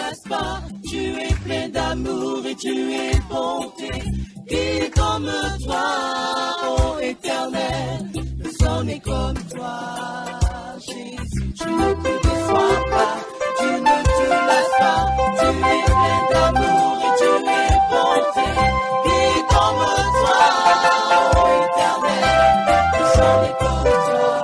lasses pas, tu es plein d'amour et tu es bonté. Qui est comme toi, ô Éternel, personne n'est comme toi, Jésus. Tu ne te déçois pas, tu ne te lasses pas, tu es plein d'amour et tu es bonté. Qui est comme toi, ô Éternel, personne n'est comme toi.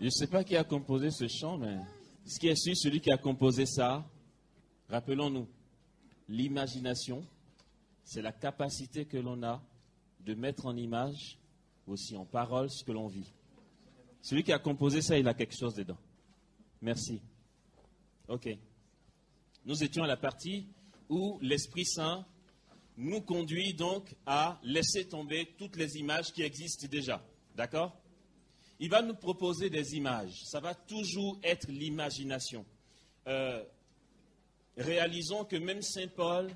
Je ne sais pas qui a composé ce chant, mais ce qui est sûr, celui qui a composé ça, rappelons-nous, l'imagination, c'est la capacité que l'on a de mettre en image, aussi en parole, ce que l'on vit. Celui qui a composé ça, il a quelque chose dedans. Merci. Ok. Nous étions à la partie où l'Esprit Saint nous conduit donc à laisser tomber toutes les images qui existent déjà. D'accord ? il va nous proposer des images. Ça va toujours être l'imagination. Réalisons que même Saint Paul,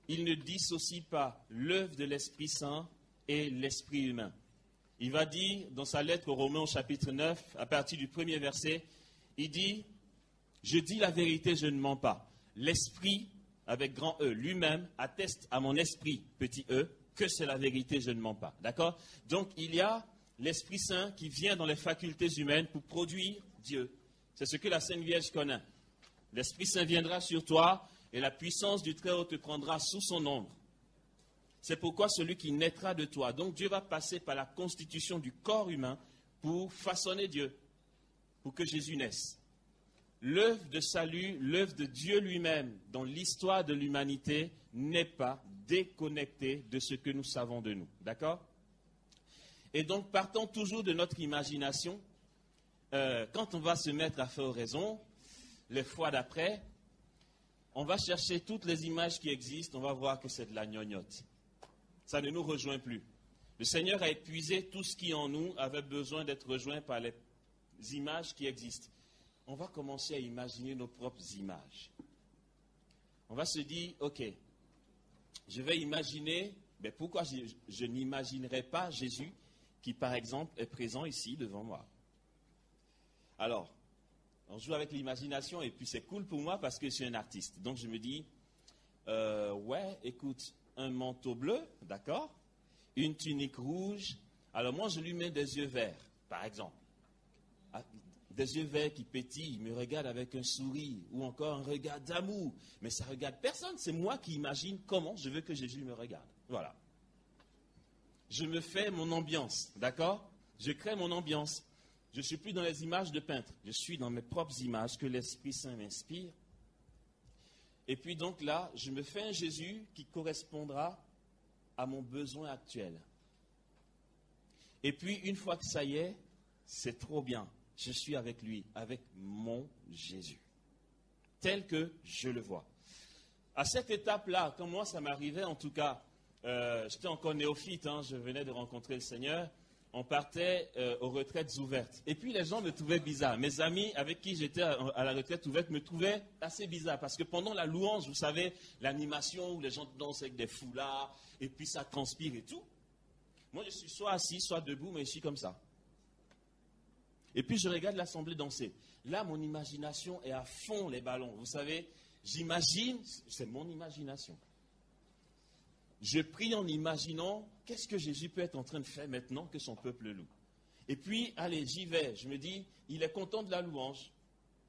il ne dissocie pas l'œuvre de l'Esprit Saint et l'esprit humain. Il va dire dans sa lettre aux Romains au chapitre 9, à partir du premier verset, il dit « Je dis la vérité, je ne mens pas. L'Esprit, avec grand E, lui-même, atteste à mon esprit, petit e, que c'est la vérité, je ne mens pas. » D'accord? Donc, il y a l'Esprit Saint qui vient dans les facultés humaines pour produire Dieu. C'est ce que la Sainte Vierge connaît. L'Esprit Saint viendra sur toi et la puissance du Très-Haut te prendra sous son ombre. C'est pourquoi celui qui naîtra de toi. Donc Dieu va passer par la constitution du corps humain pour façonner Dieu, pour que Jésus naisse. L'œuvre de salut, l'œuvre de Dieu lui-même dans l'histoire de l'humanité n'est pas déconnectée de ce que nous savons de nous. D'accord? Et donc partons toujours de notre imagination. Quand on va se mettre à faire oraison, les fois d'après, on va chercher toutes les images qui existent, on va voir que c'est de la gnognotte. Ça ne nous rejoint plus. Le Seigneur a épuisé tout ce qui en nous avait besoin d'être rejoint par les images qui existent. On va commencer à imaginer nos propres images. On va se dire, ok, je vais imaginer, mais pourquoi je n'imaginerai pas Jésus qui, par exemple, est présent ici devant moi? Alors, on joue avec l'imagination et puis c'est cool pour moi parce que je suis un artiste. Donc je me dis, ouais, écoute, un manteau bleu, d'accord, une tunique rouge. Alors moi, je lui mets des yeux verts, par exemple. Des yeux verts qui pétillent, me regardent avec un sourire ou encore un regard d'amour. Mais ça ne regarde personne, c'est moi qui imagine comment je veux que Jésus me regarde. Voilà. Je me fais mon ambiance, d'accord? Je crée mon ambiance. Je ne suis plus dans les images de peintre, je suis dans mes propres images que l'Esprit Saint m'inspire. Et puis donc là, je me fais un Jésus qui correspondra à mon besoin actuel. Et puis une fois que ça y est, c'est trop bien. Je suis avec lui, avec mon Jésus, tel que je le vois. À cette étape-là, comme moi ça m'arrivait en tout cas, j'étais encore néophyte, je venais de rencontrer le Seigneur. On partait aux retraites ouvertes. Et puis les gens me trouvaient bizarre. Mes amis avec qui j'étais à la retraite ouverte me trouvaient assez bizarre. Parce que pendant la louange, vous savez, l'animation où les gens dansent avec des foulards, et puis ça transpire et tout. Moi, je suis soit assis, soit debout, mais je suis comme ça. Et puis je regarde l'assemblée danser. Là, mon imagination est à fond les ballons. Vous savez, j'imagine, c'est mon imagination. Je prie en imaginant qu'est-ce que Jésus peut être en train de faire maintenant que son peuple loue. Et puis, allez, j'y vais. Je me dis, il est content de la louange.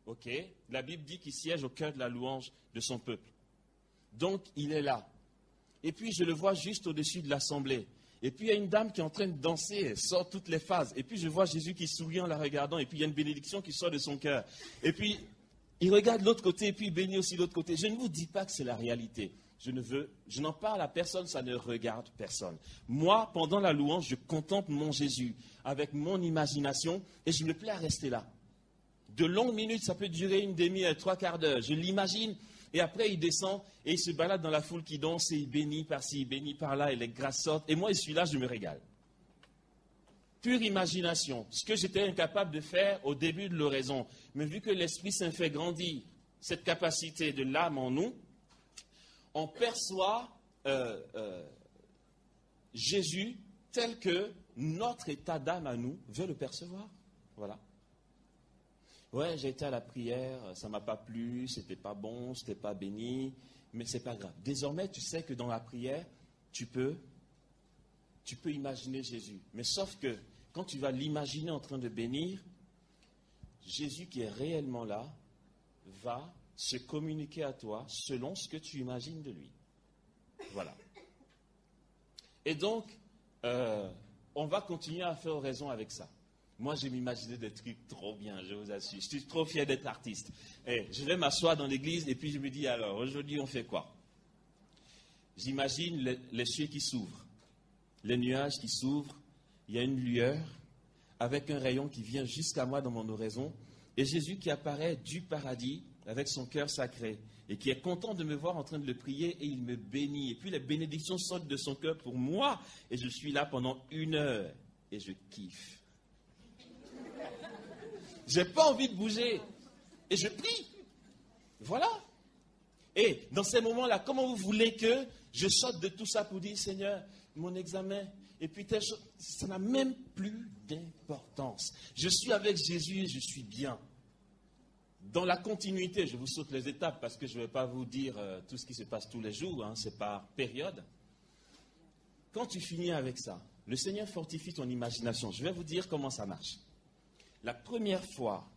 Ok, la Bible dit qu'il siège au cœur de la louange de son peuple. Donc, il est là. Et puis, je le vois juste au-dessus de l'assemblée. Et puis, il y a une dame qui est en train de danser, elle sort toutes les phases. Et puis, je vois Jésus qui sourit en la regardant. Et puis, il y a une bénédiction qui sort de son cœur. Et puis, il regarde l'autre côté et puis il bénit aussi l'autre côté. Je ne vous dis pas que c'est la réalité. Je n'en parle à personne, ça ne regarde personne. Moi, pendant la louange, je contemple mon Jésus avec mon imagination et je me plais à rester là. De longues minutes, ça peut durer une demi-heure, 3/4 d'heure. Je l'imagine et après il descend et il se balade dans la foule qui danse et il bénit par-ci, il bénit par-là et les grâces sortent. Et moi, je suis là, je me régale. Pure imagination, ce que j'étais incapable de faire au début de l'oraison. Mais vu que l'Esprit Saint fait grandir cette capacité de l'âme en nous, on perçoit Jésus tel que notre état d'âme à nous veut le percevoir. Voilà. Ouais, j'ai été à la prière, ça ne m'a pas plu, c'était pas bon, c'était pas béni, mais c'est pas grave. Désormais, tu sais que dans la prière, tu peux imaginer Jésus. Mais sauf que quand tu vas l'imaginer en train de bénir, Jésus qui est réellement là va se communiquer à toi selon ce que tu imagines de lui. Voilà. Et donc, on va continuer à faire oraison avec ça. Moi, je m'imaginais des trucs trop bien, je vous assure. Je suis trop fier d'être artiste. Et je vais m'asseoir dans l'église et puis je me dis, alors, aujourd'hui, on fait quoi? J'imagine les cieux qui s'ouvrent, les nuages qui s'ouvrent, il y a une lueur avec un rayon qui vient jusqu'à moi dans mon oraison et Jésus qui apparaît du paradis avec son cœur sacré, et qui est content de me voir en train de le prier, et il me bénit. Et puis les bénédictions sortent de son cœur pour moi, et je suis là pendant 1 heure, et je kiffe. Je n'ai pas envie de bouger. Et je prie. Voilà. Et dans ces moments-là, comment vous voulez que je sorte de tout ça pour dire, Seigneur, mon examen, et puis telle chose, ça n'a même plus d'importance. Je suis avec Jésus et je suis bien. Dans la continuité, je vous saute les étapes parce que je ne vais pas vous dire tout ce qui se passe tous les jours, c'est par période. Quand tu finis avec ça, le Seigneur fortifie ton imagination. Je vais vous dire comment ça marche. La première fois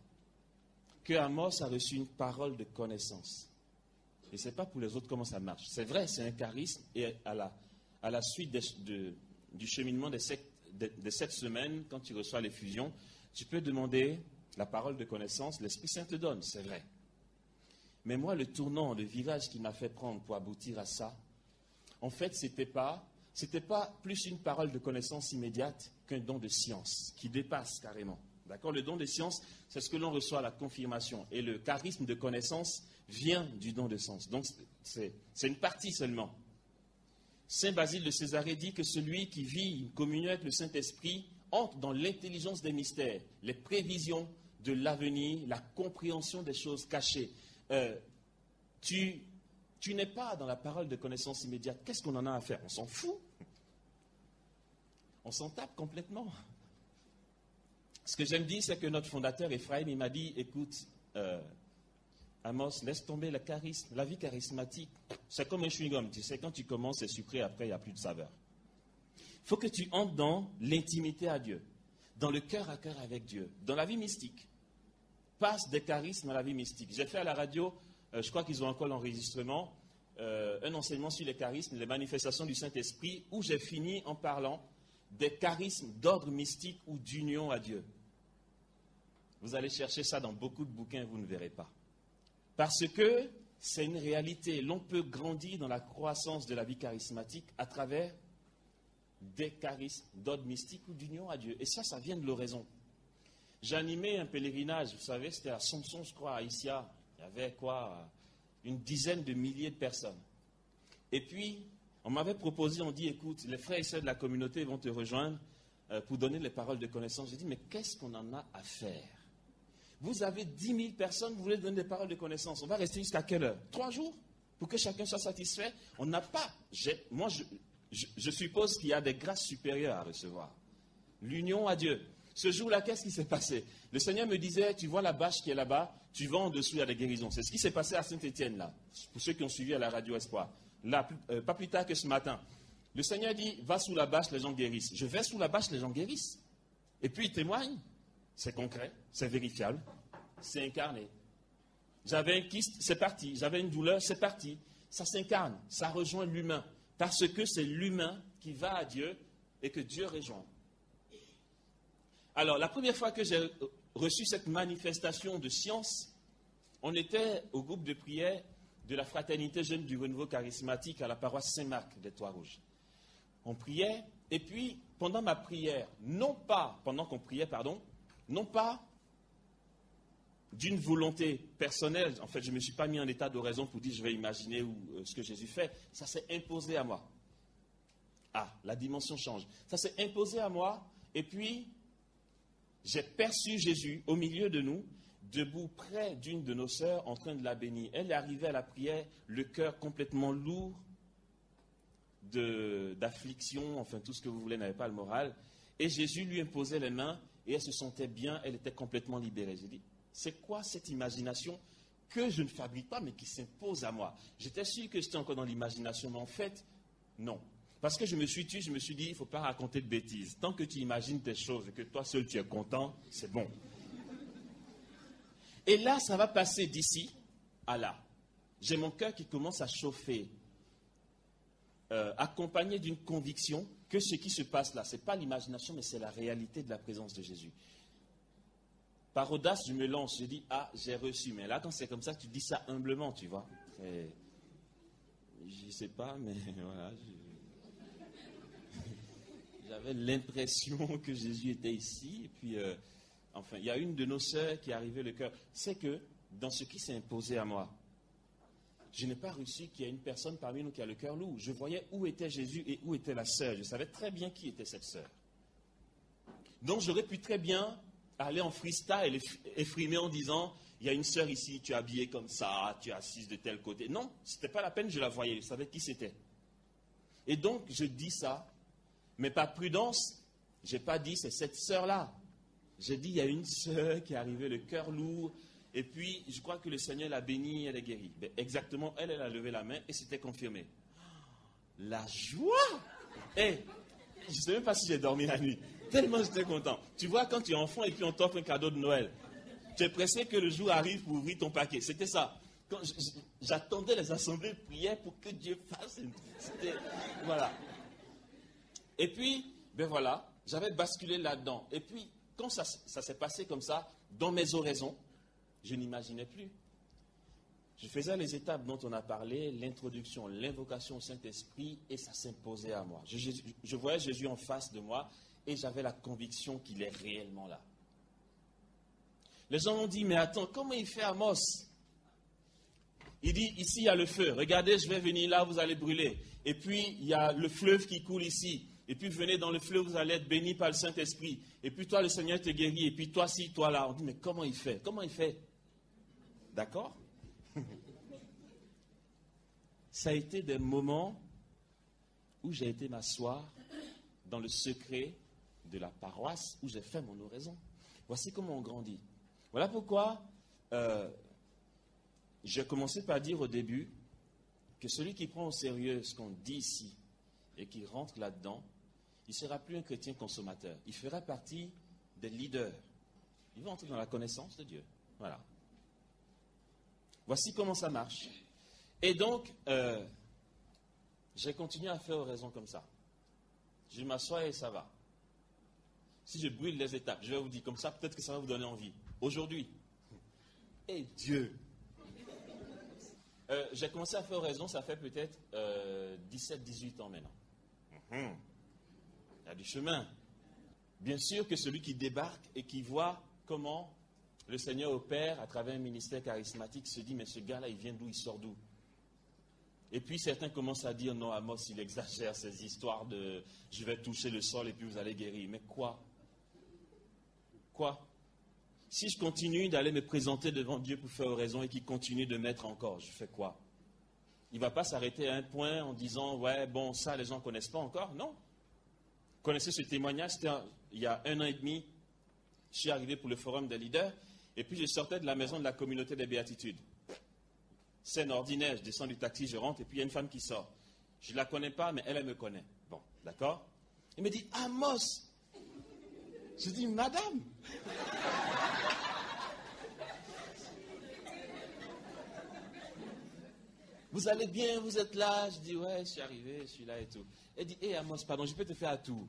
que Amos a reçu une parole de connaissance, je ne sais pas pour les autres comment ça marche. C'est vrai, c'est un charisme. Et à la suite du cheminement de 7 semaines, quand tu reçois l'effusion, tu peux demander la parole de connaissance. L'Esprit Saint te donne, c'est vrai. Mais moi, le tournant, le virage qui m'a fait prendre pour aboutir à ça, en fait, c'était pas plus une parole de connaissance immédiate qu'un don de science qui dépasse carrément. D'accord ? Le don de science, c'est ce que l'on reçoit à la confirmation. Et le charisme de connaissance vient du don de sens. Donc, c'est une partie seulement. Saint Basile de Césarée dit que celui qui vit une communion avec le Saint-Esprit entre dans l'intelligence des mystères, les prévisions de l'avenir, la compréhension des choses cachées. Tu n'es pas dans la parole de connaissance immédiate. Qu'est-ce qu'on en a à faire? On s'en fout. On s'en tape complètement. Ce que j'aime dire, c'est que notre fondateur, Ephraim, il m'a dit, écoute, Amos, laisse tomber le charisme, la vie charismatique. C'est comme un chewing-gum, tu sais, quand tu commences, c'est sucré, après, il n'y a plus de saveur. Il faut que tu entres dans l'intimité à Dieu, dans le cœur à cœur avec Dieu, dans la vie mystique. Passe des charismes à la vie mystique. J'ai fait à la radio, je crois qu'ils ont encore l'enregistrement, un enseignement sur les charismes, les manifestations du Saint-Esprit, où j'ai fini en parlant des charismes d'ordre mystique ou d'union à Dieu. Vous allez chercher ça dans beaucoup de bouquins, vous ne verrez pas. Parce que c'est une réalité. L'on peut grandir dans la croissance de la vie charismatique à travers des charismes d'ordre mystique ou d'union à Dieu. Et ça vient de l'oraison. J'ai animé un pèlerinage, vous savez, c'était à Samson, je crois, à Issia. Il y avait une dizaine de milliers de personnes. Et puis, on m'avait proposé, on dit, écoute, les frères et sœurs de la communauté vont te rejoindre pour donner les paroles de connaissance. J'ai dit, mais qu'est-ce qu'on en a à faire? Vous avez 10 000 personnes, vous voulez donner des paroles de connaissance. On va rester jusqu'à quelle heure? 3 jours? Pour que chacun soit satisfait? On n'a pas. Moi, je suppose qu'il y a des grâces supérieures à recevoir. L'union à Dieu. Ce jour-là, qu'est-ce qui s'est passé? Le Seigneur me disait, tu vois la bâche qui est là-bas, tu vas en dessous, il y a des guérisons. C'est ce qui s'est passé à Saint-Étienne, là. Pour ceux qui ont suivi à la radio Espoir. Là, pas plus tard que ce matin. Le Seigneur dit, va sous la bâche, les gens guérissent. Je vais sous la bâche, les gens guérissent. Et puis, il témoigne. C'est concret, c'est vérifiable, c'est incarné. J'avais un kyste, c'est parti. J'avais une douleur, c'est parti. Ça s'incarne, ça rejoint l'humain. Parce que c'est l'humain qui va à Dieu et que Dieu rejoint. Alors, la première fois que j'ai reçu cette manifestation de science, on était au groupe de prière de la Fraternité Jeune du Renouveau Charismatique à la paroisse Saint-Marc des Trois-Rouges. On priait, et puis, pendant ma prière, pendant qu'on priait, non pas d'une volonté personnelle, en fait, je ne me suis pas mis en état d'oraison pour dire je vais imaginer ce que Jésus fait, ça s'est imposé à moi. Ah, la dimension change. Ça s'est imposé à moi, et puis, j'ai perçu Jésus au milieu de nous, debout près d'une de nos sœurs, en train de la bénir. Elle est arrivée à la prière, le cœur complètement lourd d'affliction, enfin tout ce que vous voulez, n'avait pas le moral. Et Jésus lui imposait les mains, et elle se sentait bien, elle était complètement libérée. J'ai dit, c'est quoi cette imagination que je ne fabrique pas, mais qui s'impose à moi? J'étais sûr que j'étais encore dans l'imagination, mais en fait, non. Parce que je me suis dit, il ne faut pas raconter de bêtises. Tant que tu imagines tes choses et que toi seul tu es content, c'est bon. Et là, ça va passer d'ici à là. J'ai mon cœur qui commence à chauffer, accompagné d'une conviction que ce qui se passe là, ce n'est pas l'imagination, mais c'est la réalité de la présence de Jésus. Par audace, je me lance, je dis, ah, j'ai reçu. Mais là, quand c'est comme ça, tu dis ça humblement, tu vois. Je ne sais pas, mais voilà. J'avais l'impression que Jésus était ici. Et puis, enfin, il y a une de nos sœurs qui est arrivée le cœur. C'est que, dans ce qui s'est imposé à moi, je n'ai pas reçu qu'il y ait une personne parmi nous qui a le cœur lourd. Je voyais où était Jésus et où était la sœur. Je savais très bien qui était cette sœur. Donc, j'aurais pu très bien aller en freestyle et frimer en disant, il y a une sœur ici, tu es habillée comme ça, tu es assise de tel côté. Non, ce n'était pas la peine, je la voyais, je savais qui c'était. Et donc, je dis ça, mais par prudence, je n'ai pas dit, c'est cette sœur-là. J'ai dit, il y a une sœur qui est arrivée, le cœur lourd, et puis, je crois que le Seigneur l'a bénie, elle est guérie. Mais exactement, elle a levé la main et c'était confirmé. La joie! Je ne sais même pas si j'ai dormi la nuit. Tellement j'étais content. Tu vois, quand tu es enfant et puis on t'offre un cadeau de Noël, tu es pressé que le jour arrive pour ouvrir ton paquet. C'était ça. Quand j'attendais les assemblées de prière pour que Dieu fasse. C'était, voilà. Et puis, ben voilà, j'avais basculé là-dedans. Et puis, quand ça s'est passé comme ça, dans mes oraisons, je n'imaginais plus. Je faisais les étapes dont on a parlé, l'introduction, l'invocation au Saint-Esprit, et ça s'imposait à moi. Je voyais Jésus en face de moi, et j'avais la conviction qu'il est réellement là. Les gens m'ont dit, mais attends, comment il fait Amos? Il dit, ici il y a le feu, regardez, je vais venir là, vous allez brûler. Et puis, il y a le fleuve qui coule ici. Et puis, venez dans le fleuve, vous allez être bénis par le Saint-Esprit. Et puis, toi, le Seigneur te guérit. Et puis, toi, ci, toi, là. On dit, mais comment il fait? Comment il fait? D'accord? Ça a été des moments où j'ai été m'asseoir dans le secret de la paroisse où j'ai fait mon oraison. Voici comment on grandit. Voilà pourquoi j'ai commencé par dire au début que celui qui prend au sérieux ce qu'on dit ici et qui rentre là-dedans, il ne sera plus un chrétien consommateur. Il fera partie des leaders. Il va entrer dans la connaissance de Dieu. Voilà. Voici comment ça marche. Et donc, j'ai continué à faire oraison comme ça. Je m'assois et ça va. Si je brûle les étapes, je vais vous dire comme ça, peut-être que ça va vous donner envie. Aujourd'hui, et Dieu. J'ai commencé à faire oraison, ça fait peut-être 17-18 ans maintenant. Il y a du chemin. Bien sûr que celui qui débarque et qui voit comment le Seigneur opère à travers un ministère charismatique se dit, mais ce gars-là, il vient d'où, il sort d'où? Et puis certains commencent à dire, non, Amos, il exagère ces histoires de je vais toucher le sol et puis vous allez guérir. Mais quoi? Quoi? Si je continue d'aller me présenter devant Dieu pour faire oraison et qu'il continue de mettre encore, je fais quoi? Il ne va pas s'arrêter à un point en disant, ouais, bon, ça, les gens ne connaissent pas encore. Non. Vous connaissez ce témoignage? C'était il y a 1 an et demi. Je suis arrivé pour le forum des leaders et puis je sortais de la maison de la communauté des béatitudes. Scène ordinaire, je descends du taxi, je rentre et puis il y a une femme qui sort. Je ne la connais pas, mais elle me connaît. Bon, d'accord? Il me dit, Amos. Je dis, madame. Vous allez bien, vous êtes là? Je dis, ouais, je suis arrivé, je suis là et tout. Elle dit, hé Amos, pardon, je peux te faire un tour?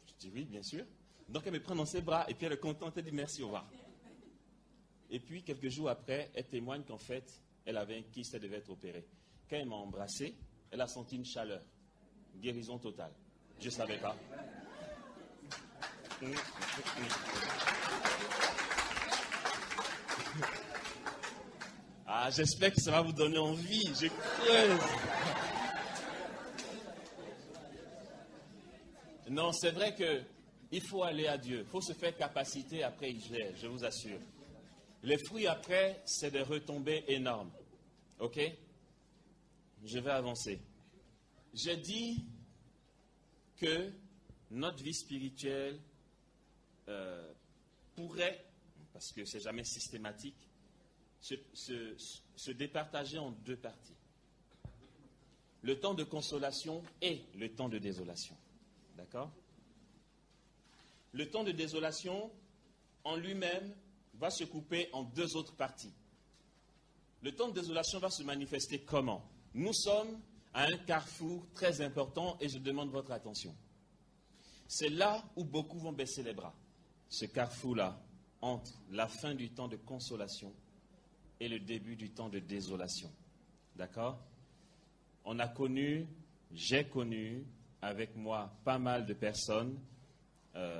Je dis, oui, bien sûr. Donc elle me prend dans ses bras et puis elle est contente, elle dit, merci, au revoir. Et puis, quelques jours après, elle témoigne qu'en fait, elle avait un kyste, elle devait être opérée. Quand elle m'a embrassé, elle a senti une chaleur. Guérison totale. Je ne savais pas. Ah, j'espère que ça va vous donner envie. Je creuse. Non, c'est vrai qu'il faut aller à Dieu. Il faut se faire capaciter, après il gère, je vous assure. Les fruits après, c'est des retombées énormes. Ok? Je vais avancer. J'ai dit que notre vie spirituelle pourrait, parce que c'est jamais systématique, se départager en 2 parties. Le temps de consolation et le temps de désolation. D'accord? Le temps de désolation, en lui-même, va se couper en 2 autres parties. Le temps de désolation va se manifester comment? Nous sommes à un carrefour très important et je demande votre attention. C'est là où beaucoup vont baisser les bras. Ce carrefour-là, entre la fin du temps de consolation et le début du temps de désolation. D'accord? On a connu, j'ai connu avec moi pas mal de personnes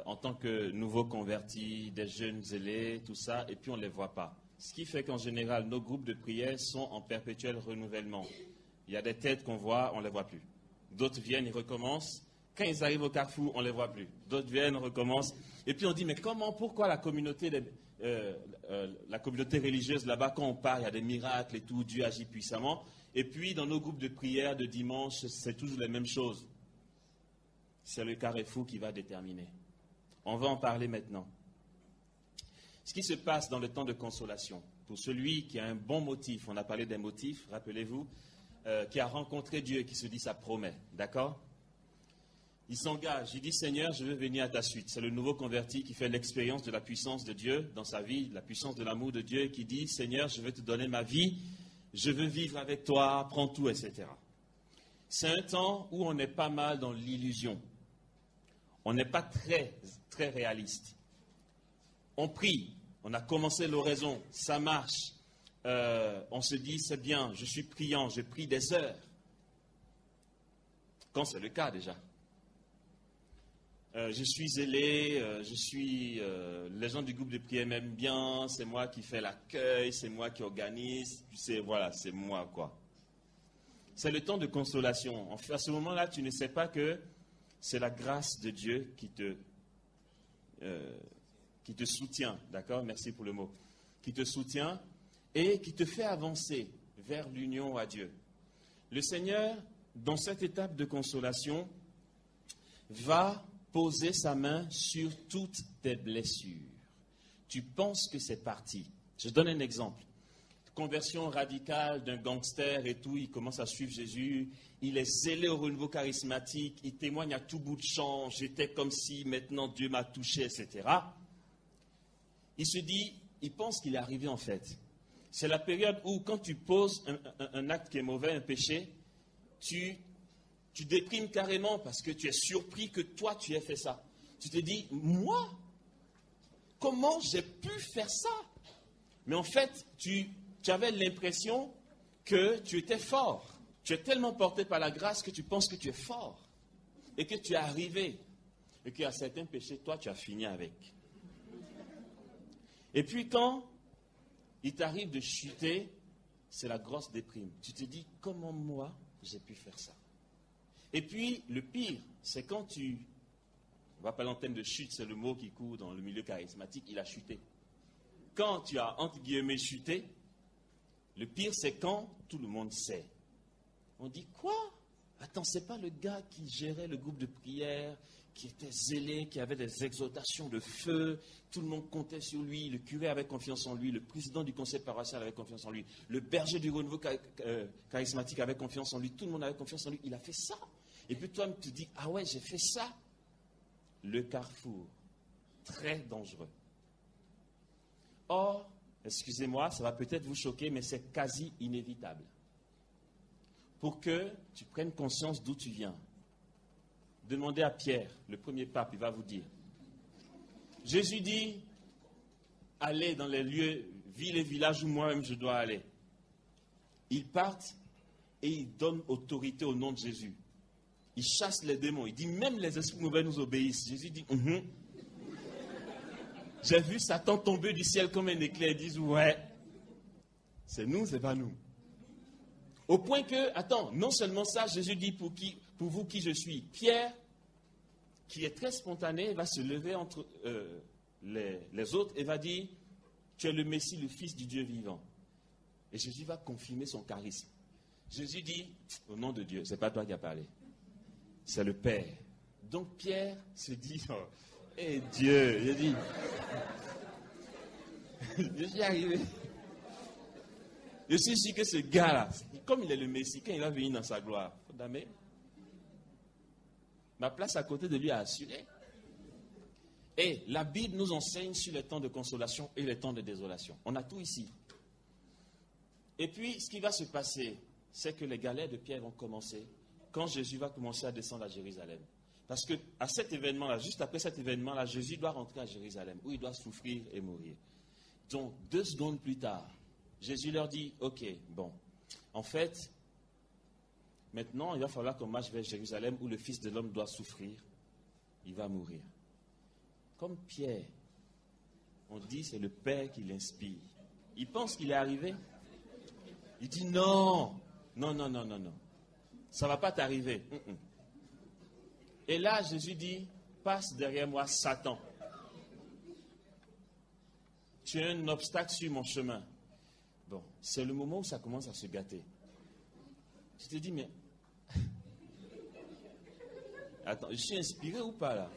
en tant que nouveaux convertis, des jeunes zélés, tout ça, et puis on ne les voit pas. Ce qui fait qu'en général, nos groupes de prière sont en perpétuel renouvellement. Il y a des têtes qu'on voit, on ne les voit plus. D'autres viennent, ils recommencent, Quand ils arrivent au carrefour, on ne les voit plus. D'autres viennent, on recommence. Et puis on dit, mais pourquoi la communauté religieuse là-bas, quand on part, il y a des miracles et tout, Dieu agit puissamment. Et puis dans nos groupes de prière de dimanche, c'est toujours les mêmes choses. C'est le carrefour qui va déterminer. On va en parler maintenant. Ce qui se passe dans le temps de consolation, pour celui qui a un bon motif, on a parlé des motifs, rappelez-vous, qui a rencontré Dieu et qui se dit ça promet, d'accord? Il s'engage, il dit Seigneur, je veux venir à ta suite. C'est le nouveau converti qui fait l'expérience de la puissance de Dieu dans sa vie, la puissance de l'amour de Dieu et qui dit Seigneur, je veux te donner ma vie, je veux vivre avec toi, prends tout, etc. C'est un temps où on est pas mal dans l'illusion. On n'est pas très, très réaliste. On prie, on a commencé l'oraison, ça marche. On se dit c'est bien, je suis priant, je prie des heures. Quand c'est le cas déjà. Je suis zélé, les gens du groupe de prière m'aiment bien, c'est moi qui fais l'accueil, c'est moi qui organise, voilà, c'est moi quoi. C'est le temps de consolation. En fait, à ce moment-là, tu ne sais pas que c'est la grâce de Dieu qui te soutient, d'accord? Merci pour le mot. Qui te soutient et qui te fait avancer vers l'union à Dieu. Le Seigneur, dans cette étape de consolation, va poser sa main sur toutes tes blessures. Tu penses que c'est parti. Je donne un exemple. Conversion radicale d'un gangster et tout, il commence à suivre Jésus, il est zélé au renouveau charismatique, il témoigne à tout bout de champ, j'étais comme si maintenant Dieu m'a touché, etc. Il se dit, il pense qu'il est arrivé en fait. C'est la période où quand tu poses un acte qui est mauvais, un péché, tu déprimes carrément parce que tu es surpris que toi, tu aies fait ça. Tu te dis, moi, comment j'ai pu faire ça? Mais en fait, tu avais l'impression que tu étais fort. Tu es tellement porté par la grâce que tu penses que tu es fort et que tu es arrivé. Et qu'il y a certains péchés, toi, tu as fini avec. Et puis quand il t'arrive de chuter, c'est la grosse déprime. Tu te dis, comment moi, j'ai pu faire ça? Et puis, le pire, c'est quand on va parler en termes de chute, c'est le mot qui court dans le milieu charismatique, il a chuté. Quand tu as, entre guillemets, chuté, le pire, c'est quand tout le monde sait. On dit, quoi? Attends, c'est pas le gars qui gérait le groupe de prière, qui était zélé, qui avait des exhortations de feu, tout le monde comptait sur lui, le curé avait confiance en lui, le président du conseil paroissial avait confiance en lui, le berger du renouveau charismatique avait confiance en lui, tout le monde avait confiance en lui, il a fait ça. Et puis toi, tu te dis, ah ouais, j'ai fait ça. Le carrefour, très dangereux. Or, excusez-moi, ça va peut-être vous choquer, mais c'est quasi inévitable. Pour que tu prennes conscience d'où tu viens. Demandez à Pierre, le premier pape, il va vous dire. Jésus dit, allez dans les lieux, villes et villages où moi-même je dois aller. Ils partent et ils donnent autorité au nom de Jésus. Ils chassent les démons. Il dit, même les esprits mauvais nous obéissent. Jésus dit, J'ai vu Satan tomber du ciel comme un éclair. Ils disent, ouais, c'est nous, c'est pas nous. Au point que, attends, non seulement ça, Jésus dit, pour vous qui je suis. Pierre, qui est très spontané, va se lever entre les autres et va dire, tu es le Messie, le Fils du Dieu vivant. Et Jésus va confirmer son charisme. Jésus dit, au nom de Dieu, c'est pas toi qui as parlé. C'est le Père. Donc Pierre se dit, Dieu, il dit, je suis arrivé. Je suis sûr que ce gars-là, comme il est le Messie, quand il va venir dans sa gloire, ma place à côté de lui est assurée. Et la Bible nous enseigne sur les temps de consolation et les temps de désolation. On a tout ici. Et puis, ce qui va se passer, c'est que les galères de Pierre vont commencer quand Jésus va commencer à descendre à Jérusalem. Parce qu'à cet événement-là, juste après cet événement-là, Jésus doit rentrer à Jérusalem, où il doit souffrir et mourir. Donc, 2 secondes plus tard, Jésus leur dit, ok, bon, en fait, maintenant, il va falloir qu'on marche vers Jérusalem, où le Fils de l'homme doit souffrir, il va mourir. Comme Pierre, on dit c'est le Père qui l'inspire. Il pense qu'il est arrivé. Il dit non, ça ne va pas t'arriver. Et là, Jésus dit, passe derrière moi, Satan. Tu es un obstacle sur mon chemin. Bon, c'est le moment où ça commence à se gâter. Tu te dis, mais... Attends, je suis inspiré ou pas là?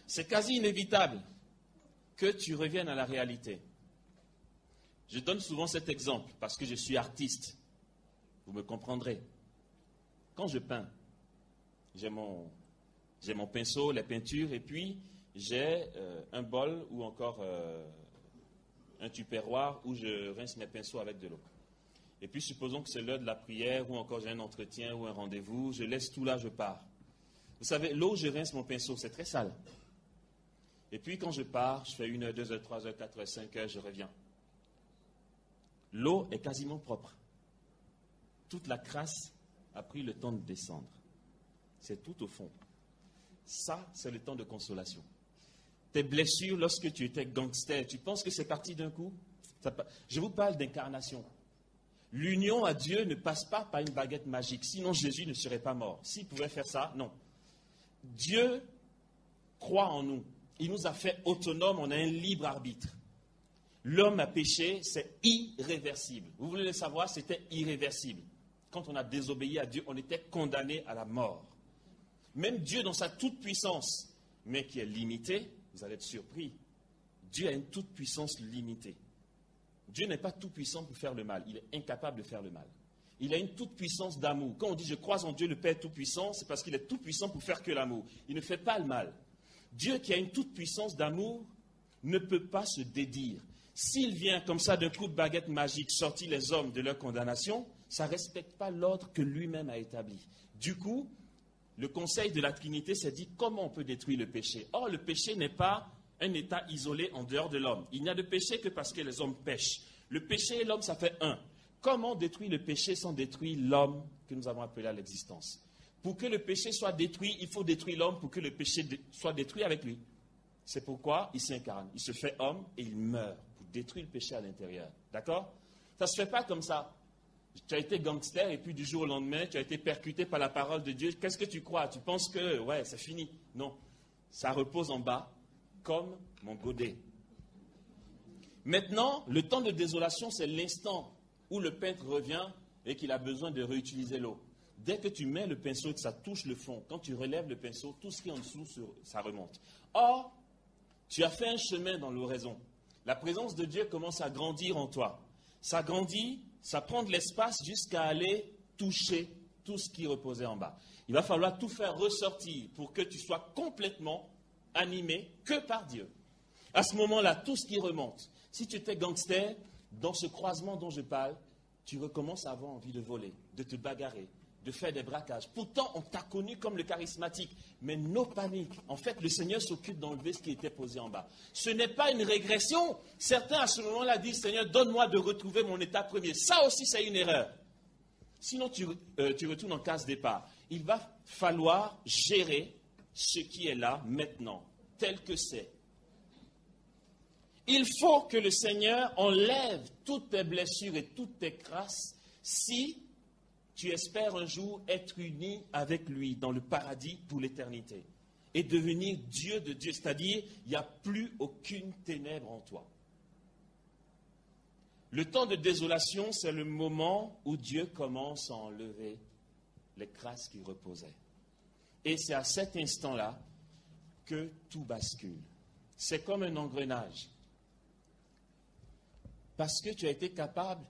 C'est quasi inévitable que tu reviennes à la réalité. Je donne souvent cet exemple parce que je suis artiste. Vous me comprendrez. Quand je peins, j'ai mon pinceau, les peintures, et puis j'ai un bol ou encore un tupperware où je rince mes pinceaux avec de l'eau. Et puis supposons que c'est l'heure de la prière ou encore j'ai un entretien ou un rendez-vous, je laisse tout là, je pars. Vous savez, l'eau, je rince mon pinceau, c'est très sale. Et puis quand je pars, je fais 1 heure, 2 heures, 3 heures, 4 heures, 5 heures, je reviens. L'eau est quasiment propre. Toute la crasse a pris le temps de descendre. C'est tout au fond. Ça, c'est le temps de consolation. Tes blessures, lorsque tu étais gangster, tu penses que c'est parti d'un coup? Je vous parle d'incarnation. L'union à Dieu ne passe pas par une baguette magique. Sinon, Jésus ne serait pas mort. S'il pouvait faire ça, non. Dieu croit en nous. Il nous a fait autonomes, on a un libre arbitre. L'homme a péché, c'est irréversible. Vous voulez le savoir, c'était irréversible. Quand on a désobéi à Dieu, on était condamné à la mort. Même Dieu, dans sa toute-puissance, mais qui est limitée, vous allez être surpris. Dieu a une toute-puissance limitée. Dieu n'est pas tout-puissant pour faire le mal. Il est incapable de faire le mal. Il a une toute-puissance d'amour. Quand on dit « je crois en Dieu, le Père tout-puissant », c'est parce qu'il est tout-puissant pour faire que l'amour. Il ne fait pas le mal. Dieu qui a une toute-puissance d'amour ne peut pas se dédire. S'il vient comme ça d'un coup de baguette magique sortir les hommes de leur condamnation, ça ne respecte pas l'ordre que lui-même a établi. Du coup, le conseil de la Trinité s'est dit comment on peut détruire le péché. Or, le péché n'est pas un état isolé en dehors de l'homme. Il n'y a de péché que parce que les hommes pêchent. Le péché et l'homme, ça fait un. Comment détruire le péché sans détruire l'homme que nous avons appelé à l'existence? Pour que le péché soit détruit, il faut détruire l'homme pour que le péché soit détruit avec lui. C'est pourquoi il s'incarne. Il se fait homme et il meurt pour détruire le péché à l'intérieur. D'accord? Ça ne se fait pas comme ça. Tu as été gangster et puis du jour au lendemain, tu as été percuté par la parole de Dieu. Qu'est-ce que tu crois? Tu penses que, ouais, c'est fini. Non. Ça repose en bas, comme mon godet. Maintenant, le temps de désolation, c'est l'instant où le peintre revient et qu'il a besoin de réutiliser l'eau. Dès que tu mets le pinceau et que ça touche le fond, quand tu relèves le pinceau, tout ce qui est en dessous, ça remonte. Or, tu as fait un chemin dans l'oraison. La présence de Dieu commence à grandir en toi. Ça grandit, ça prend de l'espace jusqu'à aller toucher tout ce qui reposait en bas. Il va falloir tout faire ressortir pour que tu sois complètement animé que par Dieu. À ce moment-là, tout ce qui remonte. Si tu étais gangster, dans ce croisement dont je parle, tu recommences à avoir envie de voler, de te bagarrer, de faire des braquages. Pourtant, on t'a connu comme le charismatique. Mais no panique. En fait, le Seigneur s'occupe d'enlever ce qui était posé en bas. Ce n'est pas une régression. Certains, à ce moment-là, disent, Seigneur, donne-moi de retrouver mon état premier. Ça aussi, c'est une erreur. Sinon, tu retournes en case départ. Il va falloir gérer ce qui est là maintenant, tel que c'est. Il faut que le Seigneur enlève toutes tes blessures et toutes tes crasses si tu espères un jour être uni avec lui dans le paradis pour l'éternité et devenir Dieu de Dieu, c'est-à-dire il n'y a plus aucune ténèbre en toi. Le temps de désolation, c'est le moment où Dieu commence à enlever les crasses qui reposaient. Et c'est à cet instant-là que tout bascule. C'est comme un engrenage. Parce que tu as été capable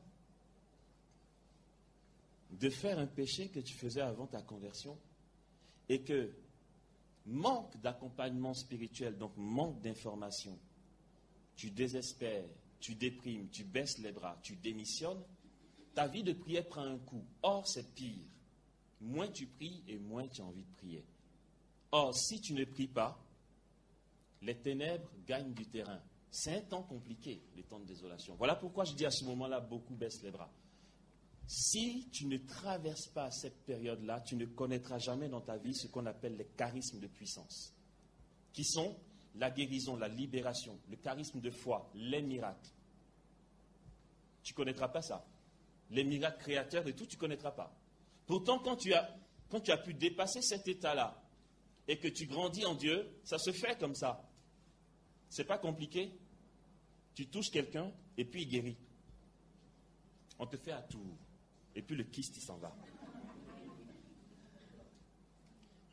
de faire un péché que tu faisais avant ta conversion et que manque d'accompagnement spirituel, donc manque d'information, tu désespères, tu déprimes, tu baisses les bras, tu démissionnes, ta vie de prière prend un coup. Or, c'est pire. Moins tu pries et moins tu as envie de prier. Or, si tu ne pries pas, les ténèbres gagnent du terrain. C'est un temps compliqué, les temps de désolation. Voilà pourquoi je dis à ce moment-là, beaucoup baissent les bras. Si tu ne traverses pas cette période-là, tu ne connaîtras jamais dans ta vie ce qu'on appelle les charismes de puissance, qui sont la guérison, la libération, le charisme de foi, les miracles. Tu ne connaîtras pas ça. Les miracles créateurs et tout, tu ne connaîtras pas. Pourtant, quand tu as pu dépasser cet état-là et que tu grandis en Dieu, ça se fait comme ça. C'est pas compliqué. Tu touches quelqu'un et puis il guérit. On te fait un tour. Et puis le kyste, il s'en va.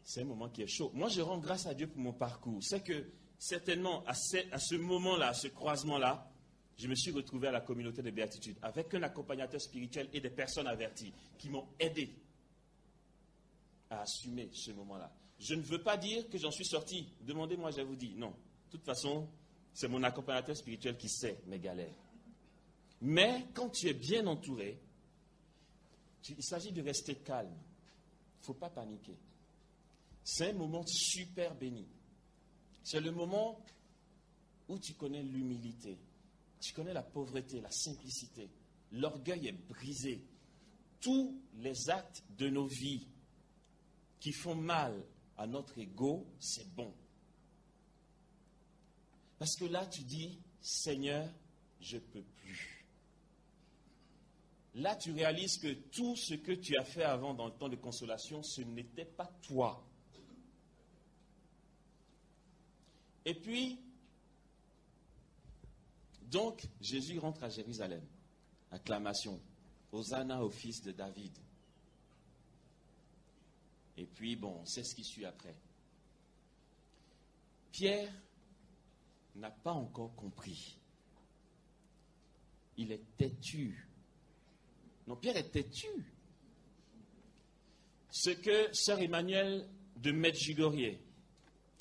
C'est un moment qui est chaud. Moi, je rends grâce à Dieu pour mon parcours. C'est que, certainement, à ce moment-là, à ce croisement-là, je me suis retrouvé à la communauté de béatitude avec un accompagnateur spirituel et des personnes averties qui m'ont aidé à assumer ce moment-là. Je ne veux pas dire que j'en suis sorti. Demandez-moi, je vous dis. Non. De toute façon, c'est mon accompagnateur spirituel qui sait mes galères. Mais quand tu es bien entouré, il s'agit de rester calme. Il ne faut pas paniquer. C'est un moment super béni. C'est le moment où tu connais l'humilité, tu connais la pauvreté, la simplicité. L'orgueil est brisé. Tous les actes de nos vies qui font mal à notre ego, c'est bon. Parce que là, tu dis, Seigneur, je ne peux plus. Là, tu réalises que tout ce que tu as fait avant dans le temps de consolation, ce n'était pas toi. Et puis, donc, Jésus rentre à Jérusalem. Acclamation. Hosanna au fils de David. Et puis, bon, c'est ce qui suit après. Pierre n'a pas encore compris. Il est têtu. Non, Pierre est têtu. Ce que sœur Emmanuelle de Medjugorje,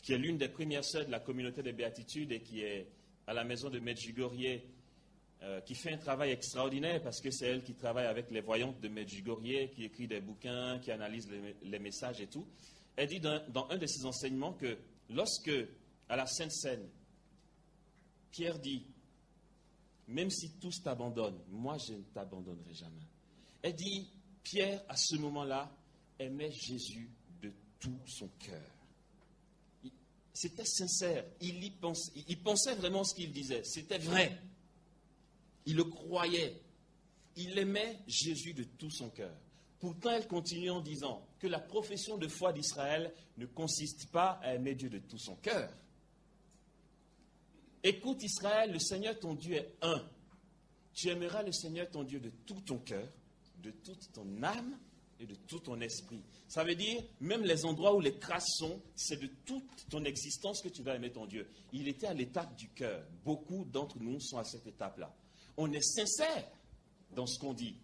qui est l'une des premières sœurs de la communauté des béatitudes et qui est à la maison de Medjugorje, qui fait un travail extraordinaire parce que c'est elle qui travaille avec les voyantes de Medjugorje, qui écrit des bouquins, qui analyse les messages et tout. Elle dit dans un de ses enseignements que lorsque, à la Sainte Seine, Pierre dit, même si tous t'abandonnent, moi je ne t'abandonnerai jamais. Elle dit, Pierre, à ce moment-là, aimait Jésus de tout son cœur. C'était sincère. Il pensait vraiment ce qu'il disait. C'était vrai. Il le croyait. Il aimait Jésus de tout son cœur. Pourtant, elle continue en disant que la profession de foi d'Israël ne consiste pas à aimer Dieu de tout son cœur. Écoute Israël, le Seigneur ton Dieu est un. Tu aimeras le Seigneur ton Dieu de tout ton cœur, de toute ton âme et de tout ton esprit. Ça veut dire, même les endroits où les crasses sont, c'est de toute ton existence que tu vas aimer ton Dieu. Il était à l'étape du cœur. Beaucoup d'entre nous sont à cette étape-là. On est sincère dans ce qu'on dit.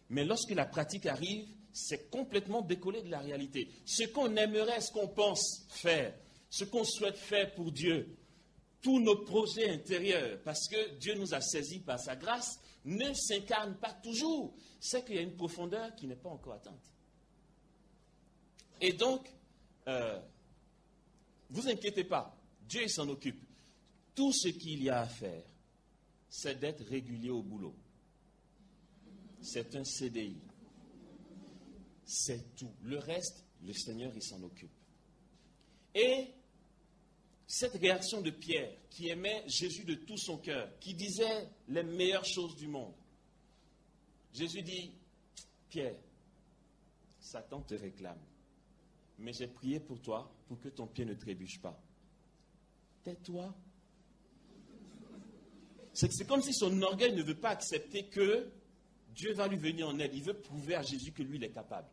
Mais lorsque la pratique arrive, c'est complètement décollé de la réalité. Ce qu'on aimerait, ce qu'on pense faire, ce qu'on souhaite faire pour Dieu, tous nos projets intérieurs, parce que Dieu nous a saisis par sa grâce, ne s'incarnent pas toujours. C'est qu'il y a une profondeur qui n'est pas encore atteinte. Et donc, vous inquiétez pas, Dieu il s'en occupe. Tout ce qu'il y a à faire, c'est d'être régulier au boulot. C'est un CDI. C'est tout. Le reste, le Seigneur il s'en occupe. Et cette réaction de Pierre, qui aimait Jésus de tout son cœur, qui disait les meilleures choses du monde, Jésus dit, Pierre, Satan te réclame, mais j'ai prié pour toi pour que ton pied ne trébuche pas. Tais-toi. C'est comme si son orgueil ne veut pas accepter que Dieu va lui venir en aide. Il veut prouver à Jésus que lui, il est capable.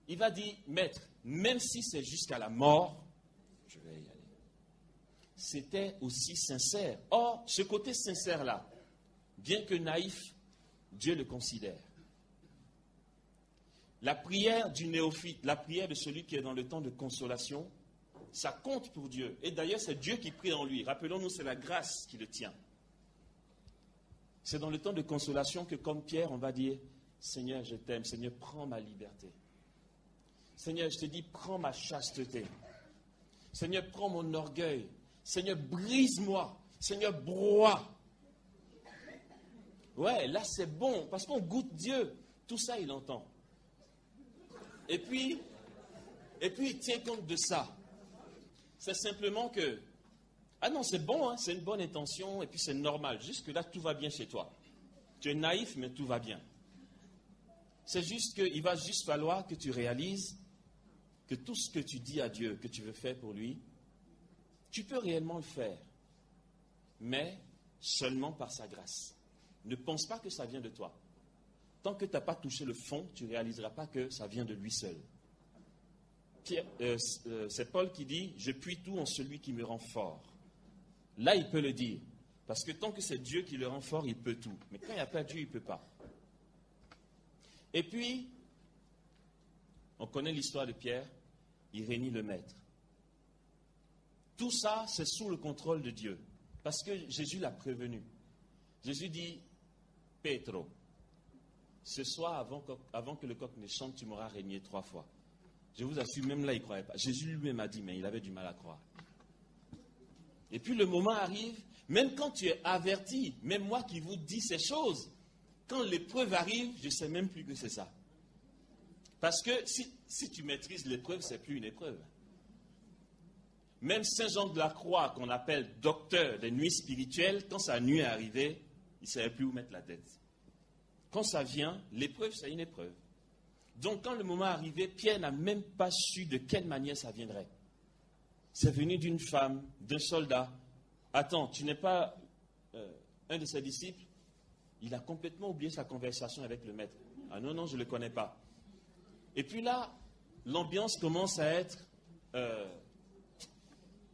Il va dire, Maître, même si c'est jusqu'à la mort, je vais y aller. C'était aussi sincère. Or, ce côté sincère-là, bien que naïf, Dieu le considère. La prière du néophyte, la prière de celui qui est dans le temps de consolation, ça compte pour Dieu. Et d'ailleurs, c'est Dieu qui prie en lui. Rappelons-nous, c'est la grâce qui le tient. C'est dans le temps de consolation que, comme Pierre, on va dire, Seigneur, je t'aime. Seigneur, prends ma liberté. Seigneur, je te dis, prends ma chasteté. Seigneur, prends mon orgueil. Seigneur, brise-moi. Seigneur, broie. Ouais, là, c'est bon, parce qu'on goûte Dieu. Tout ça, il entend. Et puis, il tient compte de ça. C'est simplement que, ah non, c'est bon, hein, c'est une bonne intention, et puis c'est normal. Jusque-là, tout va bien chez toi. Tu es naïf, mais tout va bien. C'est juste qu'il va juste falloir que tu réalises que tout ce que tu dis à Dieu, que tu veux faire pour lui, tu peux réellement le faire, mais seulement par sa grâce. Ne pense pas que ça vient de toi. Tant que tu n'as pas touché le fond, tu ne réaliseras pas que ça vient de lui seul. C'est Paul qui dit « Je puis tout en celui qui me rend fort ». Là, il peut le dire. Parce que tant que c'est Dieu qui le rend fort, il peut tout. Mais quand il n'y a pas Dieu, il ne peut pas. Et puis, on connaît l'histoire de Pierre, Irénée le maître. Tout ça, c'est sous le contrôle de Dieu. Parce que Jésus l'a prévenu. Jésus dit « Pétro, ce soir, avant que le coq ne chante, tu m'auras régné 3 fois. » Je vous assure, même là, il ne croyait pas. Jésus lui-même a dit, mais il avait du mal à croire. Et puis le moment arrive, même quand tu es averti, même moi qui vous dis ces choses, quand l'épreuve arrive, je ne sais même plus que c'est ça. Parce que si tu maîtrises l'épreuve, ce n'est plus une épreuve. Même Saint Jean de la Croix, qu'on appelle docteur des nuits spirituelles, quand sa nuit est arrivée, il ne savait plus où mettre la tête. Quand ça vient, l'épreuve, c'est une épreuve. Donc, quand le moment est arrivé, Pierre n'a même pas su de quelle manière ça viendrait. C'est venu d'une femme, d'un soldat. Attends, tu n'es pas un de ses disciples? Il a complètement oublié sa conversation avec le maître. Ah non, non, je ne le connais pas. Et puis là, l'ambiance commence à être